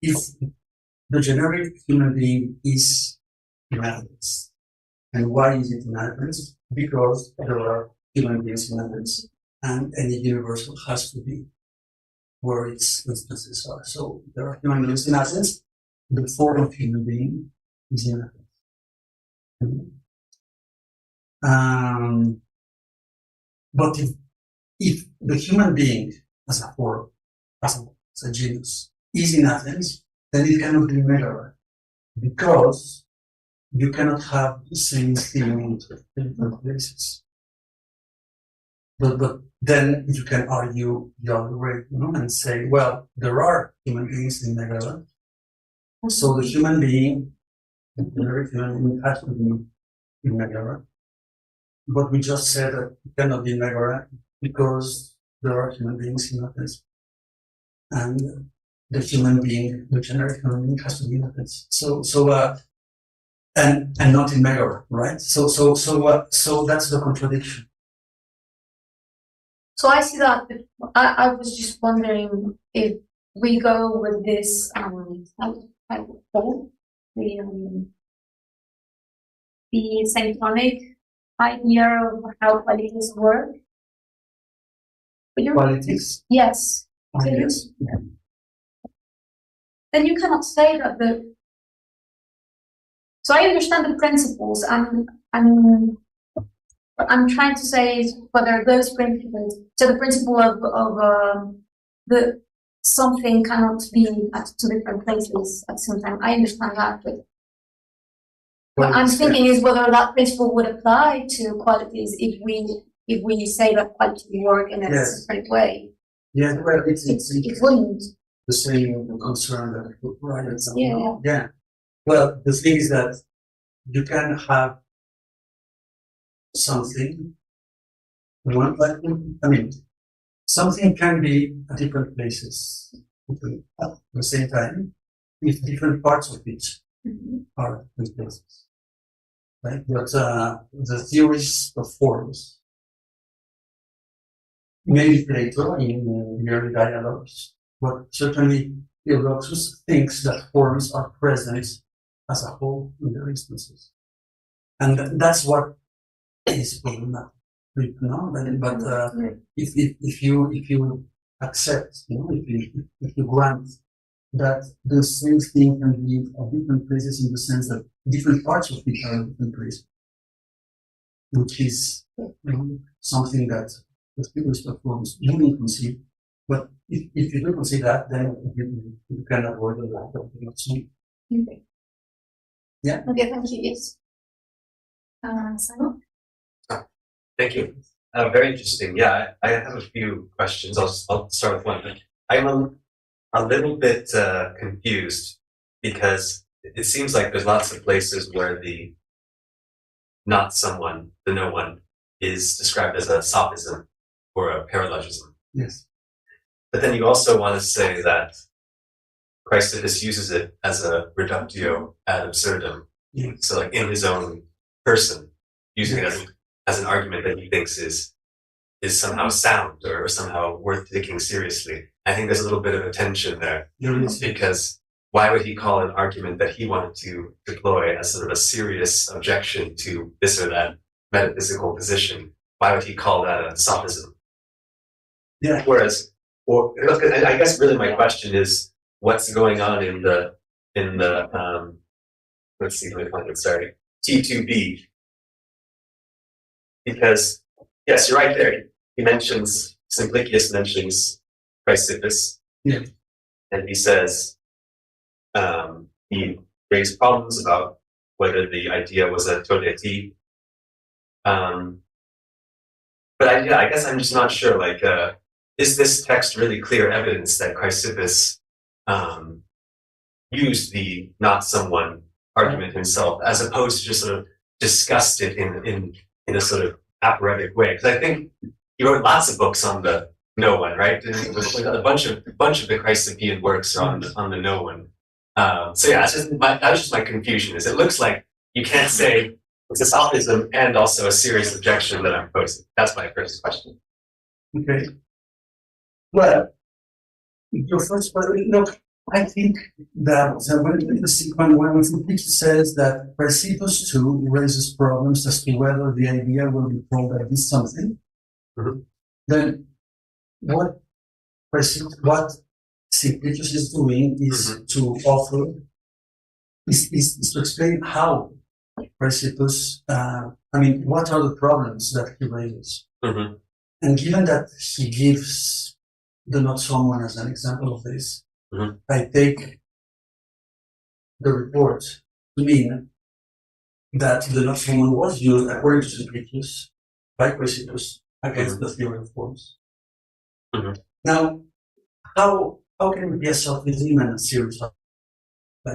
if the generic human being is imageless. And why is it imageless? Because there are human beings imageless, and any universal has to be where its instances are. So there are human beings imageless, the form of human being is imageless. But if the human being as a form, as a genus, is in Athens, then it cannot be Megara, because you cannot have the same thing in different places. But then you can argue the other way, and say, well, there are human beings in Megara, so the human being, the human being has to be in Megara. But we just said that it cannot be Megara because there are human beings in Athens. And the human being, the generic human being, has to be in Athens. And not in Megara, right? So that's the contradiction. So I see that, but I was just wondering if we go with this the synchronic idea of how qualities work. Qualities? Yes. Yes. Then you cannot say that so I understand the principles, and what I'm trying to say is whether those principles, so the principle of the something cannot be at two different places at the same time. I understand that, but What I'm thinking is whether that principle would apply to qualities if we say that quality work in a different way. Yeah, well, It wouldn't. the same concern that Bryan. Yeah. Yeah. Well, the thing is that you can have something, something can be at different places at the same time, with different parts of it are different places. Right? But the theories of forms, maybe later in the early dialogues, but certainly Theodosius thinks that forms are present as a whole in their instances. And that's what is problematic. No? But if you accept, if you grant that the same thing can be at different places in the sense that different parts of it are at different places, which is something that the theorist of forms usually conceive. But if you don't conceive that, then you can avoid the lack of the Okay. Yeah. Okay, thank you. Yes. Simon? Thank you. Very interesting. Yeah, I have a few questions. I'll start with one. I'm a little bit confused because it seems like there's lots of places where the not someone, the no one, is described as a sophism or a paralogism. Yes. But then you also want to say that Chrysippus uses it as a reductio ad absurdum. Yes. So like in his own person, using it as an argument that he thinks is somehow sound or somehow worth taking seriously. I think there's a little bit of a tension there because why would he call an argument that he wanted to deploy as sort of a serious objection to this or that metaphysical position? Why would he call that a sophism? Yeah. Whereas, I guess really my question is, what's going on in the let's see, let me find it, sorry, T2B. Because, yes, you're right there. He mentions, Simplicius mentions Chrysippus. Yeah. And he says, he raised problems about whether the idea was a todeti. But I guess I'm just not sure, like, is this text really clear evidence that Chrysippus used the not someone argument himself, as opposed to just sort of discussed it in a sort of aphoretic way? Because I think he wrote lots of books on the no one, right? A bunch of the Chrysippian works are on the no one. So yeah, that was just my confusion. Is it looks like you can't say it's a sophism and also a serious objection that I'm posing. That's my first question. Okay. Well, your first question, look, I think that when Simplicius says that Chrysippus too raises problems as to whether the idea will be called at least something, then what Simplicius is doing is to offer, is to explain how Chrysippus, what are the problems that he raises. And given that he gives the not someone as an example of this, I take the report to mean that the not someone was used, according to Simplicius, by Chrysippus against the theory of forms. Now, how can it be a sophism and a series of?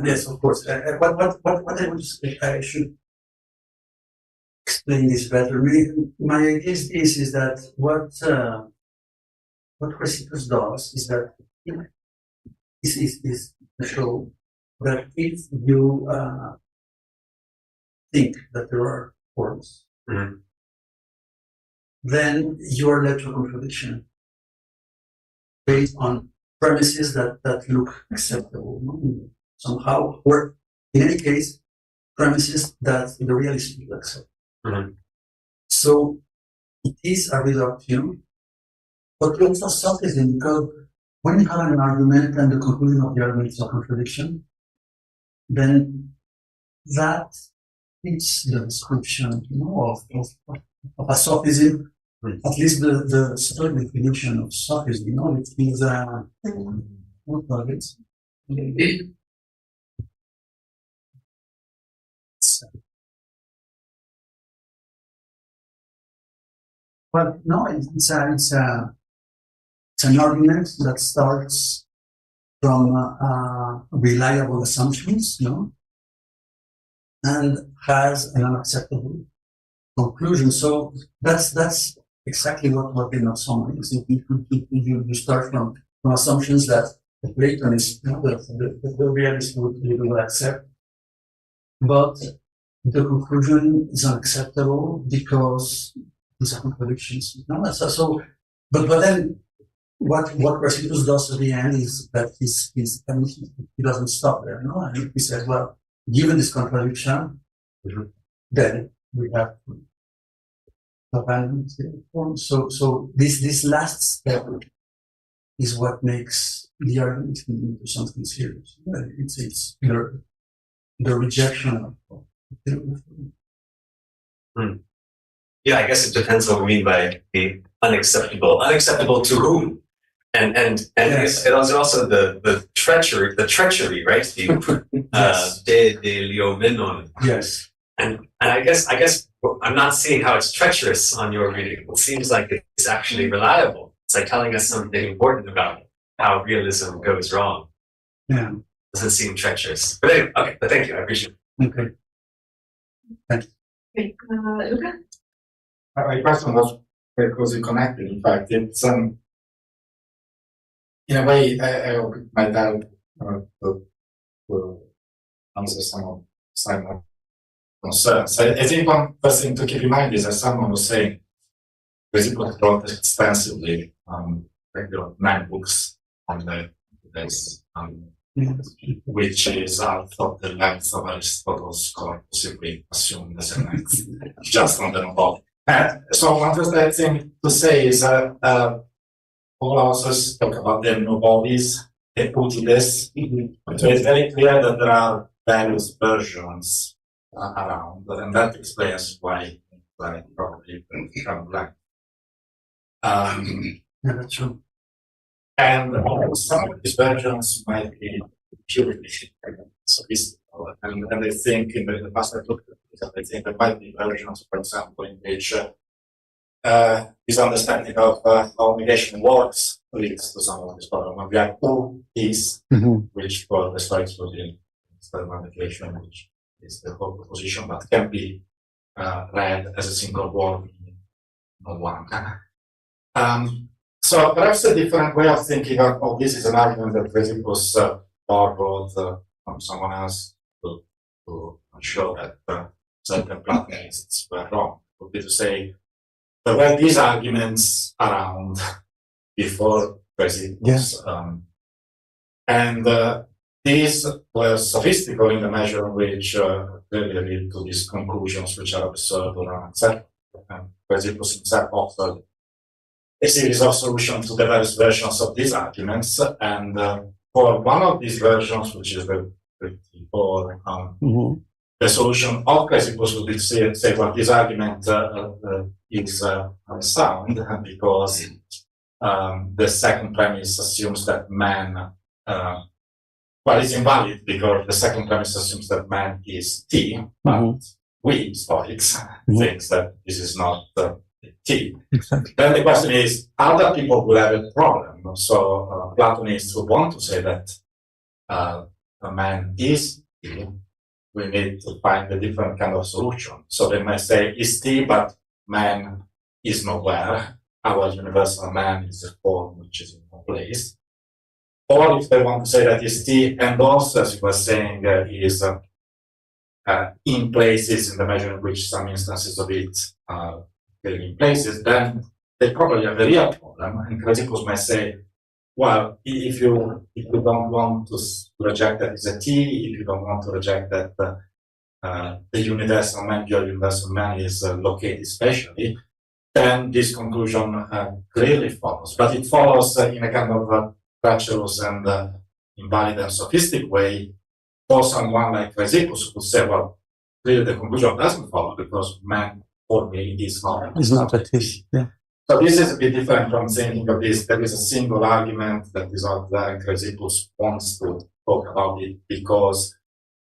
Yes, of course. What I should explain this better. My idea is that what Chrysippus does is that is to show that if you think that there are forms, then you are led to a contradiction based on premises that look acceptable somehow, or in any case, premises that the realist will accept. So it is a reduction, but also sophism, because when you have an argument and the conclusion of the argument is a contradiction, then that fits the description of a sophism, at least the stoic definition of sophism, it is what was it? Well, no, it's an argument that starts from reliable assumptions, and has an unacceptable conclusion. So that's exactly what the not summary is. You start from assumptions that the Platonist, the realist would accept, but the conclusion is unacceptable because these are contradictions. But then what Chrysippus does at the end is that he doesn't stop there, and he says, well, given this contradiction, then we have to abandon the form. So this last step is what makes the argument into something serious. It's the rejection of the form. Yeah, I guess it depends what we mean by the unacceptable. Unacceptable to whom? And Yes. it was also the treachery, right? Yes. De leomenon. Yes. And I guess I'm not seeing how it's treacherous on your reading. It seems like it's actually reliable. It's like telling us something important about how realism goes wrong. Yeah. Doesn't seem treacherous. But anyway, okay, but thank you, I appreciate it. Okay. Okay, Luca? My question was very closely connected. In fact, it's in a way, I hope it might help to answer some of Simon's concerns. I think one first thing to keep in mind is that someone was saying Chrysippus wrote extensively, like 9 books on this, which is out of the length of Aristotle's corpus, if we assume as a length, just on the novel. So one first thing to say is that all authors talk about their novelties, they put this. So it's very clear that there are various versions around, and that explains why probably become black. Yeah, that's true. And some of these versions might be purely sophistical. And I think in the past I looked at it, I think there might be versions, for example, in which this understanding of how negation works leads to some of this problem. We have 2 T's, which for the Stoics would be negation, which is the whole proposition, but can be read as a single word in one. So perhaps a different way of thinking of this is an argument that Chrysippus borrowed from someone else to show that certain Platonists were wrong. It would be to say there were these arguments around before Chrysippus, and these were sophistical in the measure in which they lead to these conclusions which are absurd or unacceptable. And Chrysippus himself offered a series of solutions to the various versions of these arguments, and for one of these versions, which is the 54, the solution of Chrysippus would be to say well, this argument is unsound because the second premise assumes that man, it's invalid because the second premise assumes that man is T, but we, Stoics, think that this is not T. Exactly. Then the question is, other people will have a problem. So Platonists would want to say that a man is T. We need to find a different kind of solution. So they might say, is T, but man is nowhere. Our universal man is a form which is in no place. Or if they want to say that is T, and also, as you were saying, is in places in the measure in which some instances of it are in places, then they probably have a real problem. And Chrysippus might say, well, if you don't want to reject that as a T, if you don't want to reject that the universal man, your universal man is located spatially, then this conclusion clearly follows. But it follows in a kind of treacherous and invalid and sophistic way. For someone like Chrysippus who would say, well, clearly the conclusion doesn't follow because man for me is not a T. Yeah. So this is a bit different from thinking of this. There is a single argument that is out there, and Chrysippus wants to talk about it because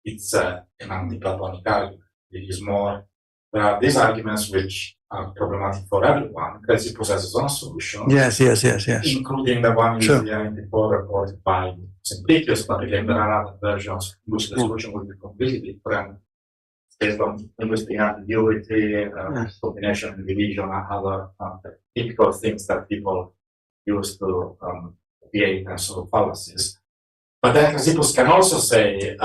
it's an anti-Platonic argument. It is more, there are these arguments which problematic for everyone. Chrysippus has its own solution. Yes. Including the one Sure. before reported by Simplicius, but again, there are other versions in which the solution will be completely different based on linguistic ambiguity, combination and division, and other typical things that people use to create and sort of fallacies. But then Chrysippus can also say,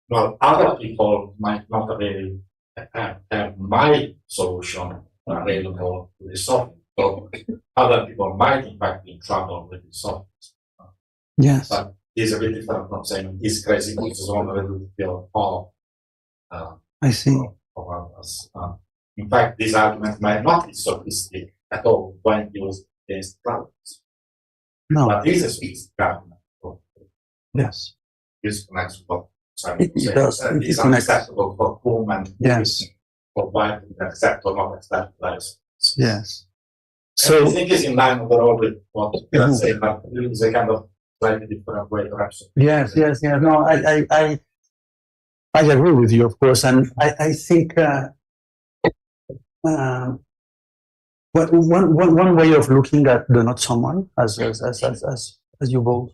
well, other people might not really have my solution available to this software. So other people might in fact be in trouble with this software. Yes. But it's a bit different from saying is Chrysippus is on the field of I see. of others. In fact, this argument might not be sophistic at all when used against problems. No. But it is a sophistic argument. Yes. This connects with what Simon It said. does. It It is connects. unacceptable for whom and Yes. for why to accept or not accept lives. Yes. So I So think it's in line overall with what you are saying, but it's a kind of slightly different way to actually. yes. No, I agree with you, of course, and I think one way of looking at the not someone, as you both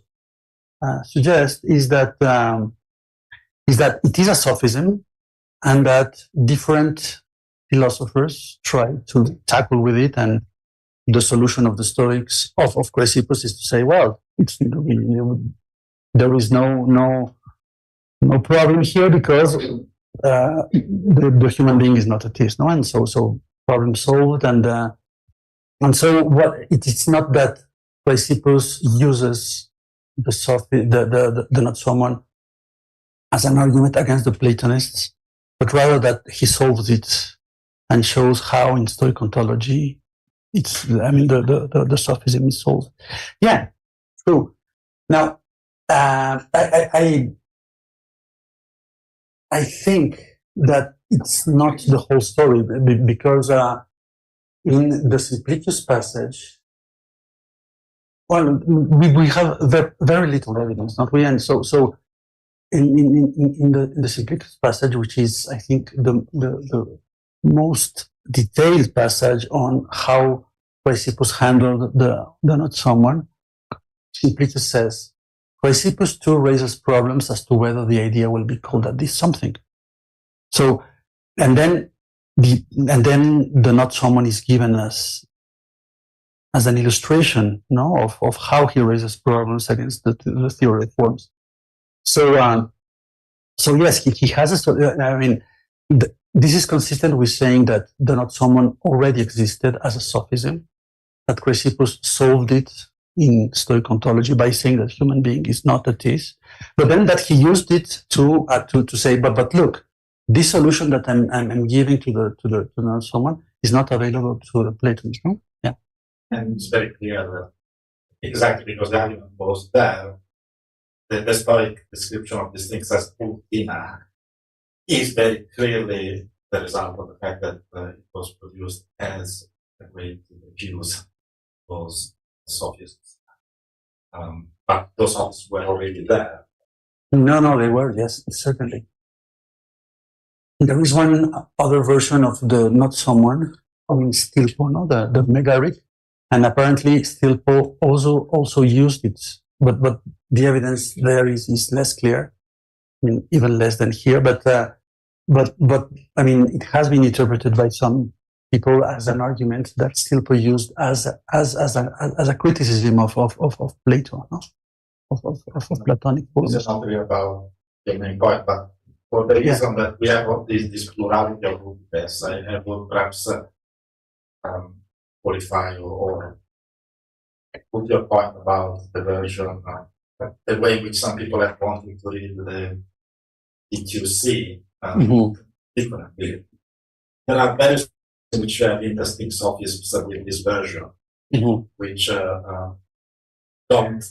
suggest, is that it is a sophism, and that different philosophers try to tackle with it, and the solution of the Stoics of Chrysippus is to say, well, there is no problem here because the human being is not a theist, no, and so problem solved, and so what it's not that Chrysippus uses the not someone as an argument against the Platonists, but rather that he solves it and shows how in Stoic ontology the sophism is solved. Yeah, true. Now, I think that it's not the whole story because in the Simplicius passage, well, we have very little evidence, not we? And so in the Simplicius passage, which is, I think, the most detailed passage on how Chrysippus handled the not someone, Simplicius says, Chrysippus too raises problems as to whether the idea will be called at this something. So, and then the not someone is given as an illustration, of how he raises problems against the theory of forms. So yes, he has this is consistent with saying that the not someone already existed as a sophism, that Chrysippus solved it in Stoic ontology by saying that human being is not a theist, but then that he used it to say, but look, this solution that I'm giving to the not someone is not available to the Platonists. No? Yeah, and it's very clear that exactly because the argument was there, the Stoic description of these things as ultima is very clearly the result of the fact that it was produced as a way to refuse those sophists. But those sophists were already there. No, they were, yes, certainly. There is one other version of the not someone, Stilpo, the Megaric, and apparently Stilpo also used it, but the evidence there is less clear. Even less than here, but it has been interpreted by some people as an argument that Stilpo used as a criticism of Plato, no? of Platonic forms. This is not really about the main point, but for the reason that we have this plurality of groups, I would perhaps qualify or put your point about the version, the way in which some people have wanted to read the EQC differently. There are various in which you have interesting sophisms with this version, which don't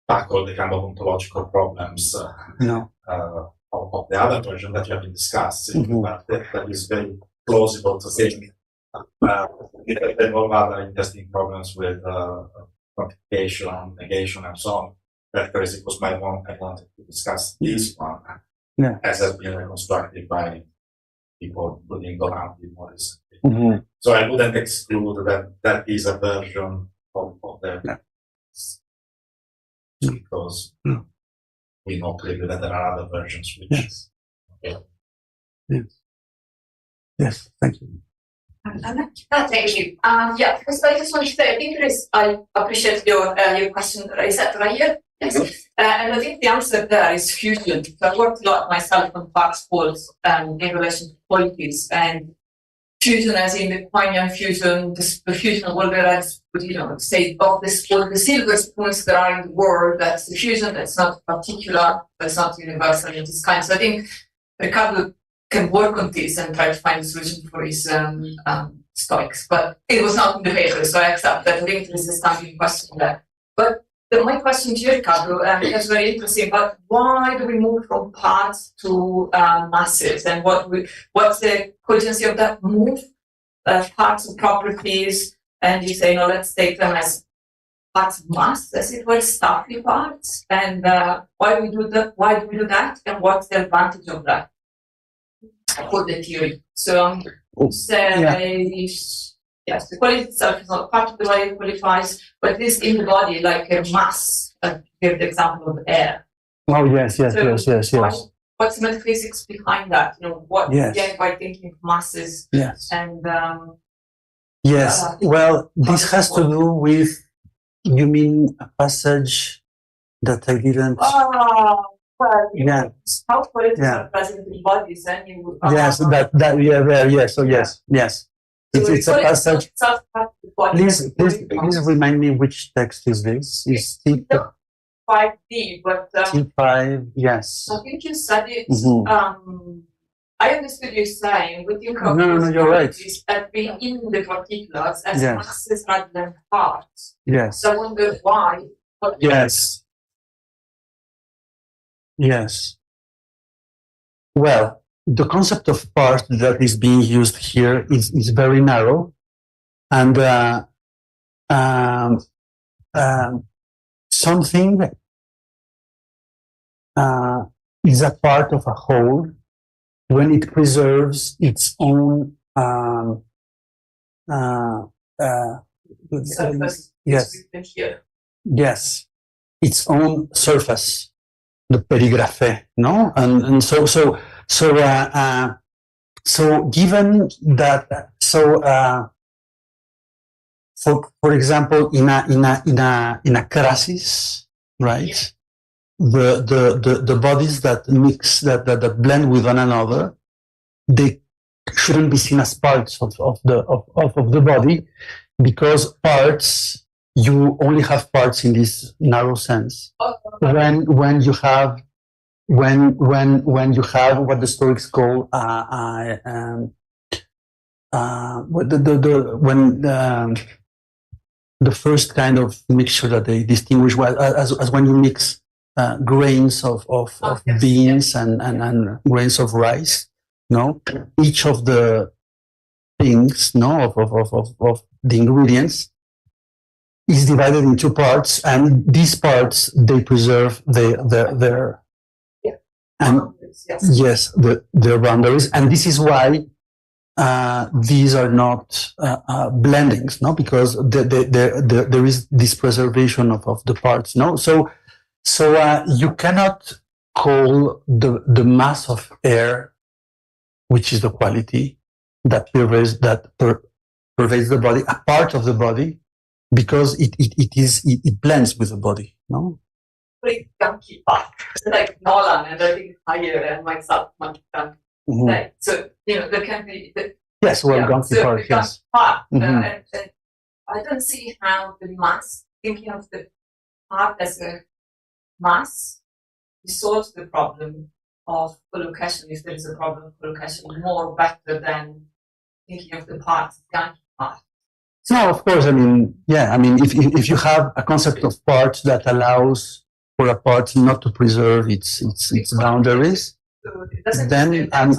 tackle the kind of ontological problems of the other version that you have been discussing, but that is very plausible to think. They involve other interesting problems with quantification, negation, and so on. That Chrysippus might want to discuss this one, as has been reconstructed by people, including Donati more recently. So I wouldn't exclude that that is a version of the because we know clearly that there are other versions which Yes, thank you. Thank you. Yeah, first I just want to say, I think I appreciate your question that I said right here. Yes. And I think the answer there is fusion. So I worked a lot myself on parts poles in relation to qualities, and fusion as in the Quinian fusion, the fusion of all the rest, say of the silver spoons that are in the world, that's the fusion, that's not particular, that's not universal in this kind. So I think Ricardo can work on this and try to find a solution for his Stoics, but it was not in the paper, so I accept that. I think there is a standing question there. But my question to you, Ricardo, is very interesting, but why do we move from parts to masses, and what's the cogency of that move? Parts of properties, and you say, no, let's take them as parts of mass, as it were, stuffy parts, and why do we do that? Why do we do that, and what's the advantage of that for the theory? So yes, the quality itself is not part of the way it qualifies, but it is in the body like a mass. Give the example of air. Oh yes. What's the metaphysics behind that? What by thinking of masses? Yes. And well, this has to do with, you mean a passage that I didn't. How qualities are present in bodies, and you. Yes. It's a passage. Please remind me which text is this. Is it 5D, but T5? Yes. I think you said it. I understood you saying with your No, you're right. That being in the particulars as masses rather than parts. Yes. So I wonder why. Yes. Well, the concept of part that is being used here is very narrow, and something is a part of a whole when it preserves its own its own surface, the perigraphe, no? And so given that, for example, in a crisis, right? The bodies that mix, that blend with one another, they shouldn't be seen as parts of the body, because parts, you only have parts in this narrow sense. When you have what the Stoics call the first kind of mixture that they distinguish, as when you mix grains of beans and grains of rice, no? Each of the things, no, of the ingredients is divided into parts, and these parts, they preserve their boundaries, and this is why these are not blendings, no, because there is this preservation of the parts, no. So you cannot call the mass of air, which is the quality that pervades the body, a part of the body, because it blends with the body, no? Pretty gunky part, like Nolan, and I think higher and myself much gunky. Like, so there can be gunky part, yes. Part, and I don't see how the mass, thinking of the part as a mass, solves the problem of collocation, if there is a problem of collocation, more better than thinking of the part, gunky part. No, of course. I mean, if you have a concept of part that allows for a part not to preserve its boundaries, then I'm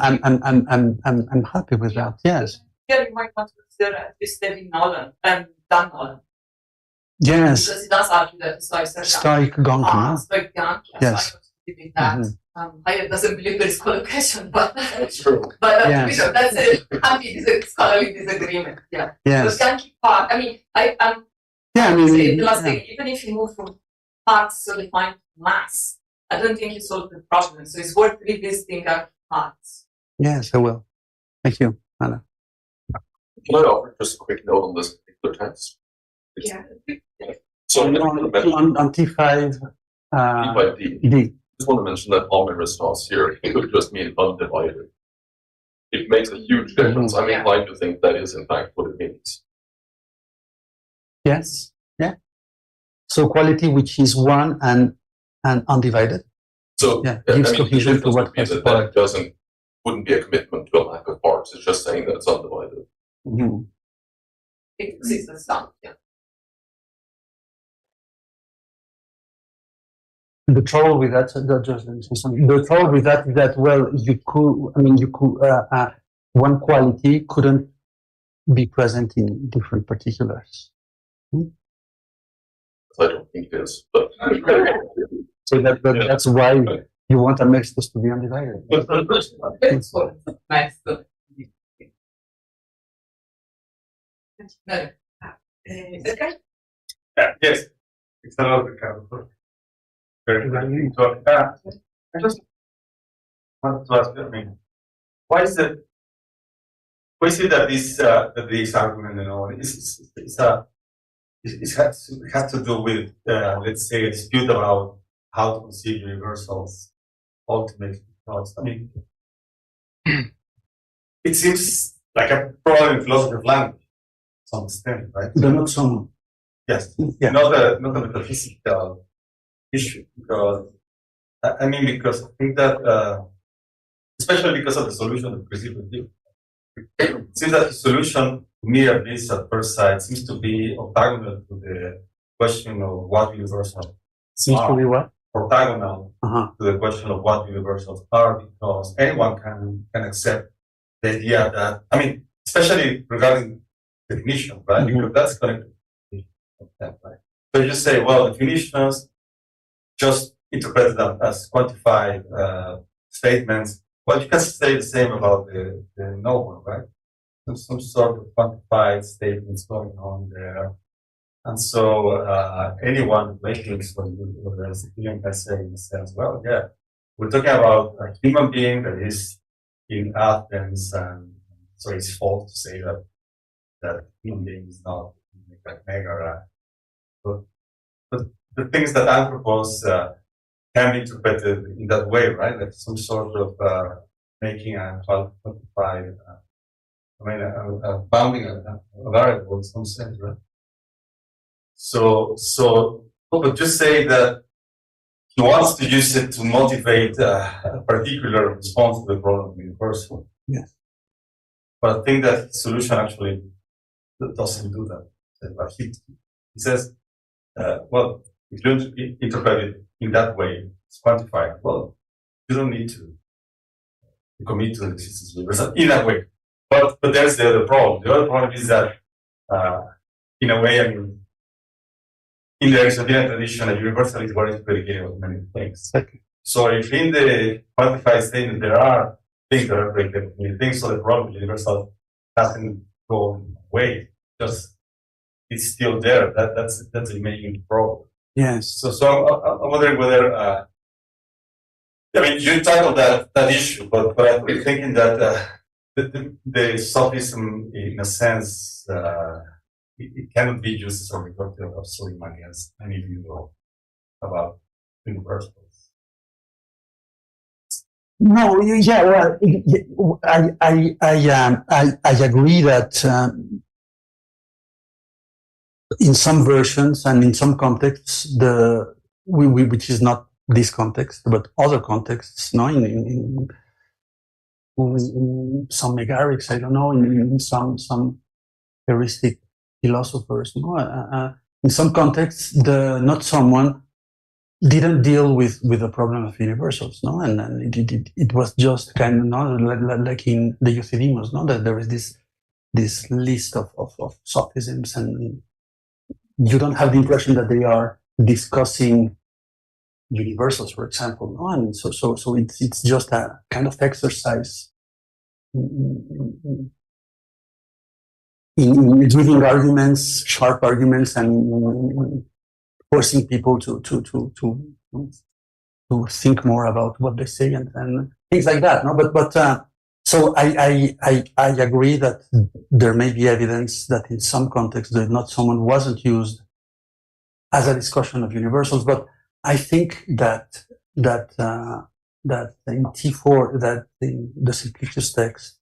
happy with that. Yes. Here you might want to consider at least David Nolan and Dan Nolan. Yes. Because he does argue that the Stoics are Stoic gunky. Stoic gunky. Yes. Hayek doesn't believe there is collocation, but That's true. Yes. you know, that's a happy scholarly disagreement. Yeah. Yes. But yankee part. I mean, I'm Yeah, I say mean, the last yeah. thing. Even if you move from parts to define mass, I don't think you solve the problem. So it's worth revisiting our parts. Yes, I will. Thank you, Anna. Can I offer just a quick note on this particular text? Yeah. So I'm going to mention On T5, D by D. D. Just want to mention that omniresponse here could just mean undivided. It makes a huge difference. I'm inclined to think that is in fact what it means. Yes. Yeah. So quality, which is one and undivided. So Yeah, I gives mean, the cohesion to difference what would be has that part. wouldn't be a commitment to a lack of parts. It's just saying that it's undivided. Mhm. It exists as some. Yeah. The trouble with that, the trouble with that is that, well, one quality couldn't be present in different particulars. I don't think it is, but So that's why you want a mixtus to be undivided. It's for mass. No. Okay. Yes, it's a lot, Ricardo. Very good. So, I just want to ask you, I mean, why is it that this argument, you know, it has to do with, let's say, a dispute about how to conceive universals ultimately? Because, I mean, it seems like a problem in philosophy of language, to some extent, right? They're not some. Yes, Yeah. not a metaphysical issue, because I mean, because I think that especially because of the solution of Chrysippus, it seems that the solution, to me at least at first sight, seems to be orthogonal to the question of what universals Seems to be what? orthogonal Uh-huh. to the question of what universals are, because anyone can accept the idea that, I mean, especially regarding definition, right? Mhm. Because that's connected to that, right? So you just say, well, definitions, just interpret them as quantified statements. Well, you can say the same about the novel, right? Some sort of quantified statements going on there. And so anyone making this opinion can say in a sense, well, yeah, we're talking about a human being that is in Athens, and so it's false to say that human being is not like Megara. But the things that I propose can be interpreted in that way, right? Like some sort of making a quantified, bounding a variable in some sense, right? So, but just say that he wants to use it to motivate a particular response to the problem universal. Yes. But I think that his solution actually doesn't do that. But he says, well, if you interpret it in that way, it's quantified. Well, you don't need to commit to the existence of the universal in that way. But there's the other problem. The other problem is that, in a way, I mean, in the Aristotelian tradition, a universal is what is predicated on many things. Okay. So if in the quantified statement there are things that are predicated on many things, so the problem with universal doesn't go away, just it's still there. That's the main problem. Yes. So I'm wondering whether I mean you tackled that issue, but I'm thinking that the sophism, in a sense, it cannot be used as a reductive of absolute against any view about universals. No, yeah, well, I agree that in some versions and in some contexts, which is not this context, but other contexts, no, in some megarics, I don't know, in some heuristic philosophers, no, in some contexts, not someone didn't deal with the problem of universals, no, and it was just kind of, no, like in the Euthydemus, no, that there is this list of sophisms, and you don't have the impression that they are discussing universals, for example. No? And so it's just a kind of exercise in giving arguments, sharp arguments, and forcing people to think more about what they say and things like that. No, but so I agree that there may be evidence that in some contexts the not someone wasn't used as a discussion of universals, but I think that in T4, that in the Simplicius text,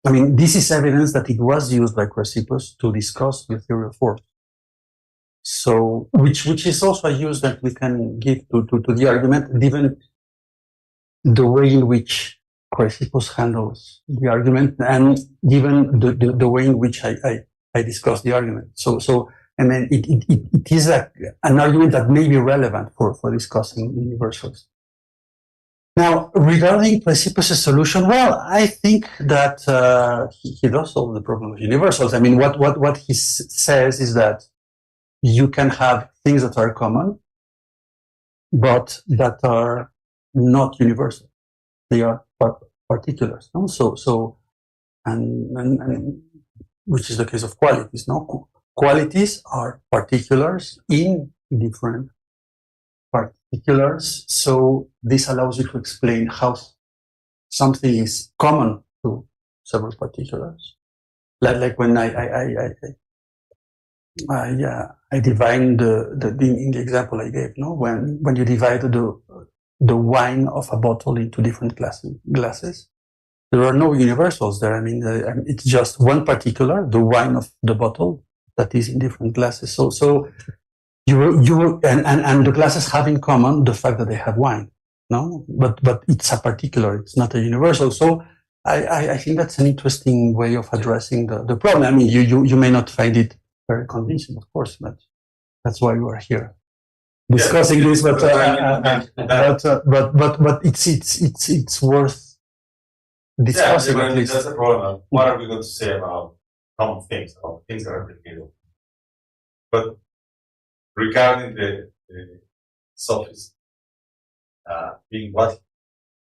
I mean, this is evidence that it was used by Chrysippus to discuss the theory of force. So, which is also a use that we can give to the argument, given the way in which Chrysippus handles the argument, and given the way in which I discuss the argument. So I mean, it is an argument that may be relevant for discussing universals. Now, regarding Chrysippus' solution, well, I think that he does solve the problem of universals. I mean, what he says is that you can have things that are common, but that are not universal. They are particulars. No? So, and which is the case of qualities. No, qualities are particulars in different particulars. So this allows you to explain how something is common to several particulars. Like when I divide in the example I gave, no? When you divide the wine of a bottle into different glasses, there are no universals there. I mean, it's just one particular, the wine of the bottle, that is in different glasses. So you and the glasses have in common the fact that they have wine, no? But it's a particular, it's not a universal. So I think that's an interesting way of addressing the problem. I mean, you may not find it very convincing, of course, but that's why you are here discussing this. But it's worth discussing. Yeah, at least. that's the problem. What are we going to say about common things, about things that are repeatable? But regarding the sophist being what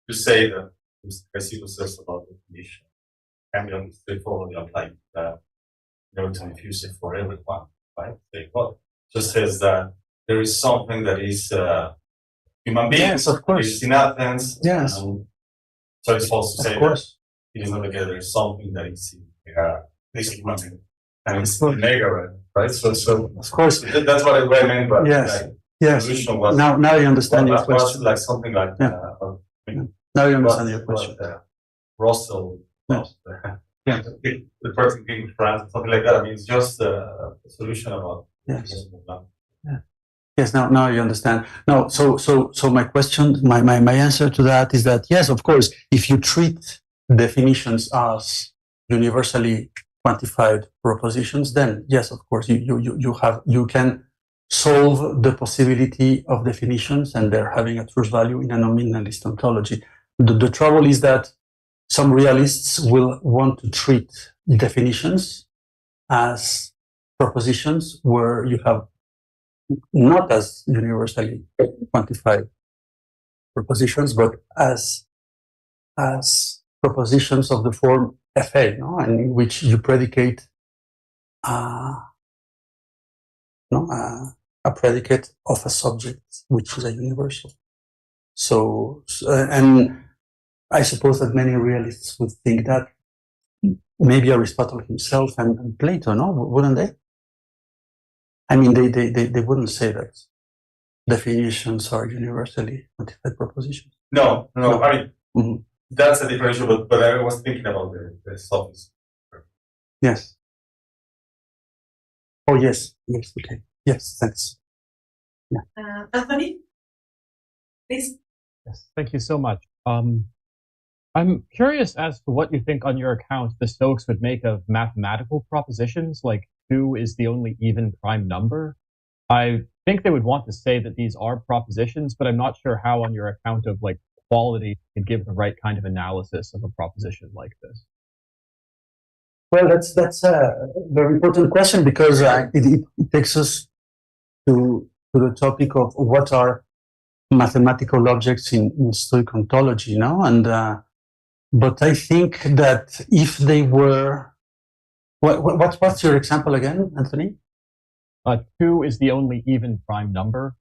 you say that Chrysippus says about definition can be only straightforwardly applied to infuse it for everyone, right? Just says that there is something that is human being. Yes, of course. It's in Athens. Yes. So it's false to say that it is not the case. There is something that is in this human being. And it's negative, right? So of course. That's what I meant. But yes. Like, yes. Was, now you understand your question. Was like something like now you understand your question. Russell. Yes. The person being France, something like that. I mean, it's just a solution about. Yes. Yes. Now you understand. No. So my question, my answer to that is that yes, of course, if you treat definitions as universally quantified propositions, then yes, of course, you can solve the possibility of definitions and their having a truth value in a nominalist ontology. The trouble is that some realists will want to treat definitions as propositions where you have not as universally quantified propositions, but as propositions of the form FA, no? And in which you predicate a predicate of a subject which is a universal. So and I suppose that many realists would think that maybe Aristotle himself and Plato, no, wouldn't they? I mean, they wouldn't say that definitions are universally quantified propositions. No. I mean, that's a differential, but I was thinking about the sophist. Yes. Oh, yes. Yes. Okay. Yes. Thanks. Yeah. Anthony, please. Yes. Thank you so much. I'm curious as to what you think on your account the Stoics would make of mathematical propositions like 2 is the only even prime number. I think they would want to say that these are propositions, but I'm not sure how on your account of like quality can give the right kind of analysis of a proposition like this. Well, that's a very important question because it takes us to to the topic of what are mathematical objects in Stoic ontology, but I think that if they were, what's your example again, Anthony? 2 is the only even prime number.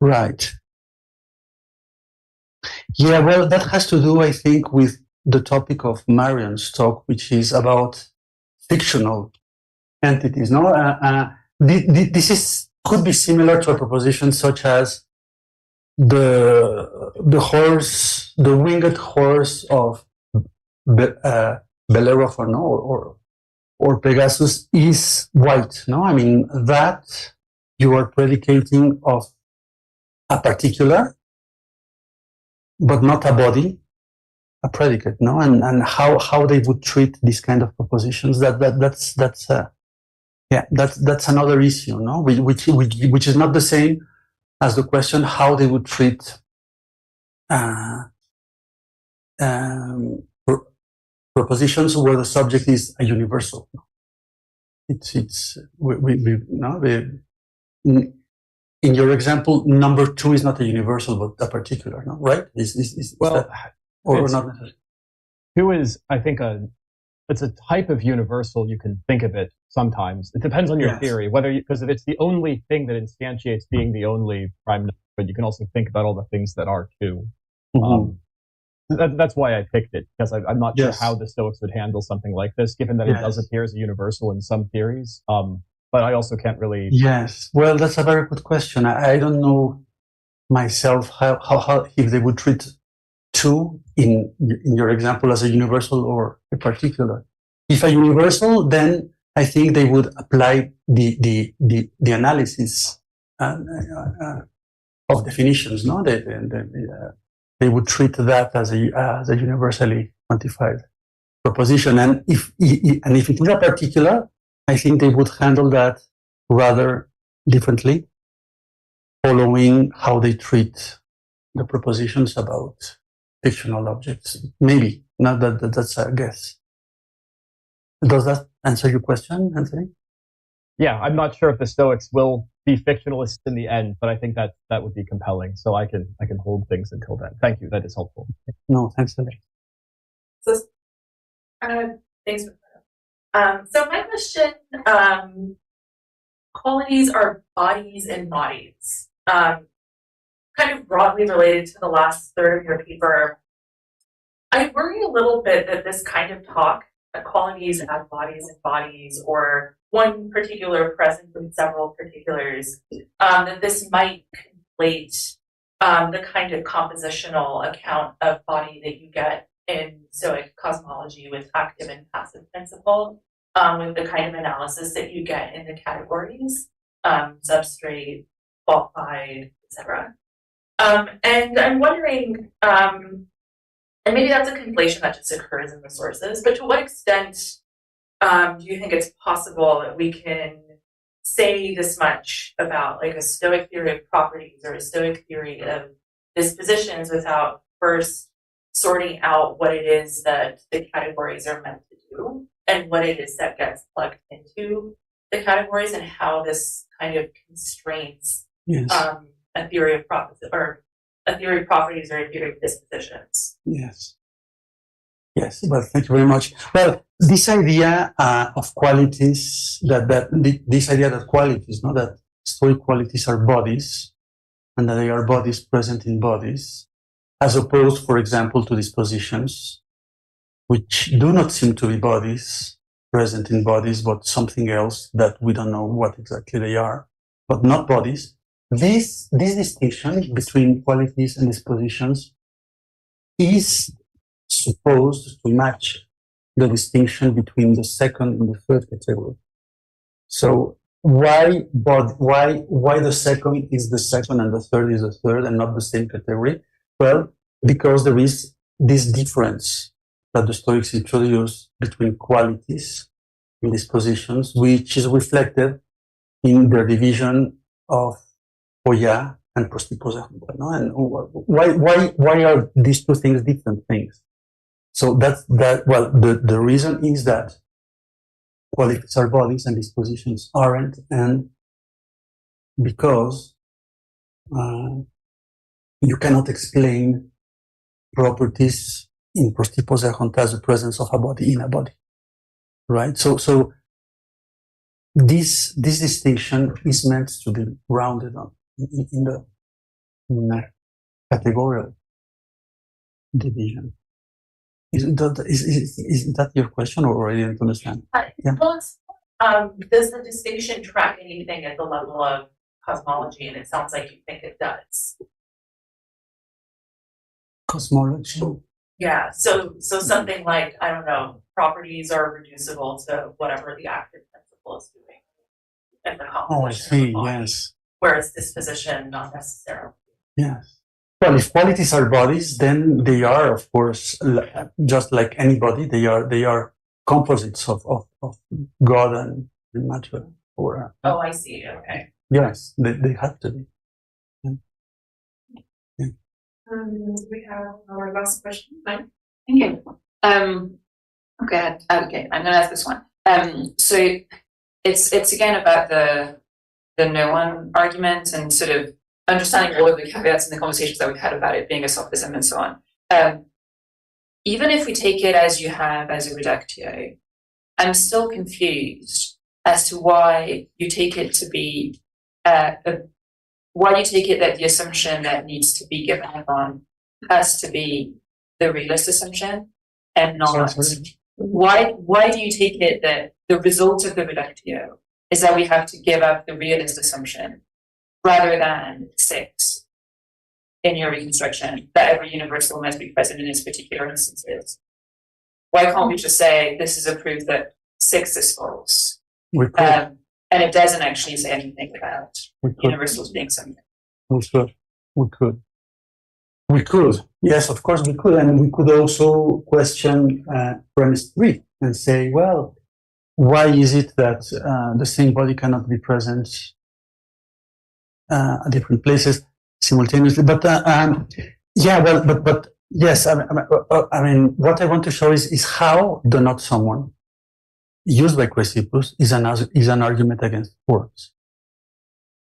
Right. Yeah, well, that has to do, I think, with the topic of Marion's talk, which is about fictional entities. This could be similar to a proposition such as the winged horse of Bellerophon, or Pegasus is white. I mean, that you are predicating of a particular, but not a body, a predicate, and how they would treat these kind of propositions. That's another issue, which is not the same as the question how they would treat propositions where the subject is a universal. In your example, number 2 is not a universal, but a particular, right? Or not necessarily? 2 is, I think, it's a type of universal. You can think of it sometimes. It depends on your theory, because if it's the only thing that instantiates being the only prime number, but you can also think about all the things that are 2. That's why I picked it, because I'm not sure how the Stoics would handle something like this, given that it does appear as a universal in some theories. But I also can't really. Yes, well, that's a very good question. I don't know myself how if they would treat 2 in your example as a universal or a particular. If a universal, then I think they would apply the analysis of definitions. They would treat that as a universally quantified proposition, and if it is a particular, I think they would handle that rather differently, following how they treat the propositions about fictional objects. Maybe, not that's a guess. Does that answer your question, Anthony? Yeah, I'm not sure if the Stoics will be fictionalists in the end, but I think that would be compelling. So I can hold things until then. Thank you. That is helpful. No, thanks, Andrik. So, thanks. So my question, qualities are bodies and bodies. Kind of broadly related to the last third of your paper. I worry a little bit that this kind of talk, qualities as bodies and bodies, or one particular present in several particulars, that this might conflate the kind of compositional account of body that you get in Stoic cosmology with active and passive principle, with the kind of analysis that you get in the categories, substrate, qualified, etc. And I'm wondering, and maybe that's a conflation that just occurs in the sources, but to what extent do you think it's possible that we can say this much about like a Stoic theory of properties or a Stoic theory of dispositions without first sorting out what it is that the categories are meant to do and what it is that gets plugged into the categories and how this kind of constrains a theory of properties or a theory of properties or a theory of dispositions? Yes. Well, thank you very much. Well, this idea of qualities, this idea that qualities, that Stoic qualities are bodies, and that they are bodies present in bodies, as opposed, for example, to dispositions, which do not seem to be bodies present in bodies, but something else that we don't know what exactly they are, but not bodies. This distinction between qualities and dispositions is supposed to match the distinction between the second and the third category. So why the second is the second and the third is the third and not the same category? Well, because there is this difference that the Stoics introduce between qualities and dispositions, which is reflected in their division of poia and prostiposa. And why are these two things different things? So well, the reason is that qualities are bodies and dispositions aren't, and because You cannot explain properties in prostiposechont as the presence of a body in a body, right? So this distinction is meant to be rounded on in the categorical division. Is that your question, or I didn't understand? Yeah. Does the distinction track anything at the level of cosmology? And it sounds like you think it does. Cosmology. Yeah. So something like, I don't know, properties are reducible to whatever the active principle is doing. And the Oh, I see. Yes. Whereas disposition, not necessarily. Yes. Well, if qualities are bodies, then they are, of course, just like anybody, they are composites of God and matter. Or Oh, I see. Okay. yes, they have to be. Yeah. We have our last question. Mike? Thank you. Okay, I'm gonna ask this one. So it's again about the no one argument and sort of understanding all of the caveats in the conversations that we've had about it being a sophism and so on. Even if we take it as you have as a reductio, I'm still confused as to why you take it to be why you take it that the assumption that needs to be given up on has to be the realist assumption and not. Why do you take it that the result of the reductio is that we have to give up the realist assumption rather than 6 in your reconstruction, that every universal must be present in its particular instances? Why can't we just say this is a proof that 6 is false? We could. And it doesn't actually say anything about universals being something. We could. Yes, of course we could. And we could also question premise 3 and say, well, why is it that the same body cannot be present at different places simultaneously? But yeah, well, but yes, I mean, what I want to show is how the not someone used by Chrysippus is an argument against forms.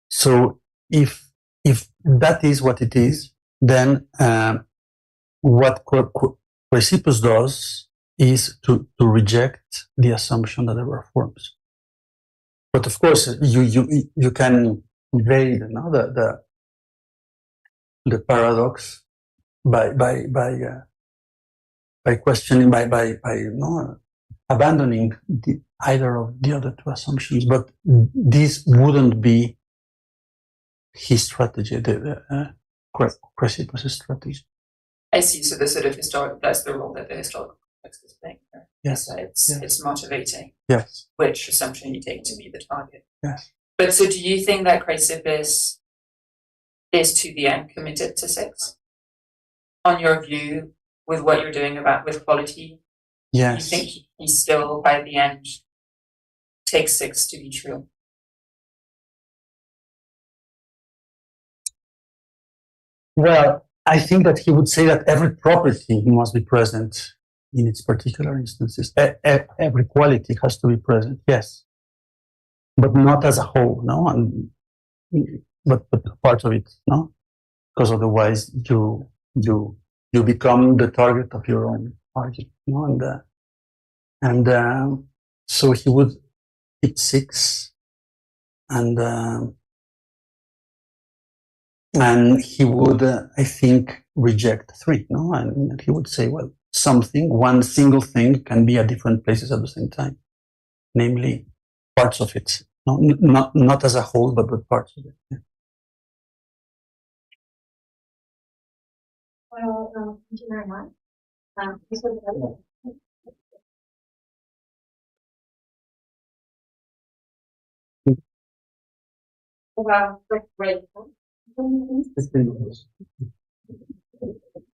So if that is what it is, then what Chrysippus does is to reject the assumption that there were forms. But of course, you can evade the paradox by questioning by abandoning either of the other 2 assumptions. But this wouldn't be his strategy, Chrysippus' strategy. I see. So the sort of that's the role that the historical context is playing here. Yes. So it's motivating. Yes. Which assumption you take to be the target. Yes. But so do you think that Chrysippus is to the end committed to 6? On your view, with what you're doing with quality? Yes. You think he still, by the end, takes 6 to be true? Well, I think that he would say that every property must be present in its particular instances. Every quality has to be present, yes, but not as a whole, no, but part of it, no, because otherwise you become the target of your own argument, no? And so he would hit 6, and he would, I think, reject 3, no? And he would say, well, one single thing can be at different places at the same time, namely parts of it, no? Not as a whole, but parts of it. Yeah. Well, thank you very much. This was very Wow, that's great.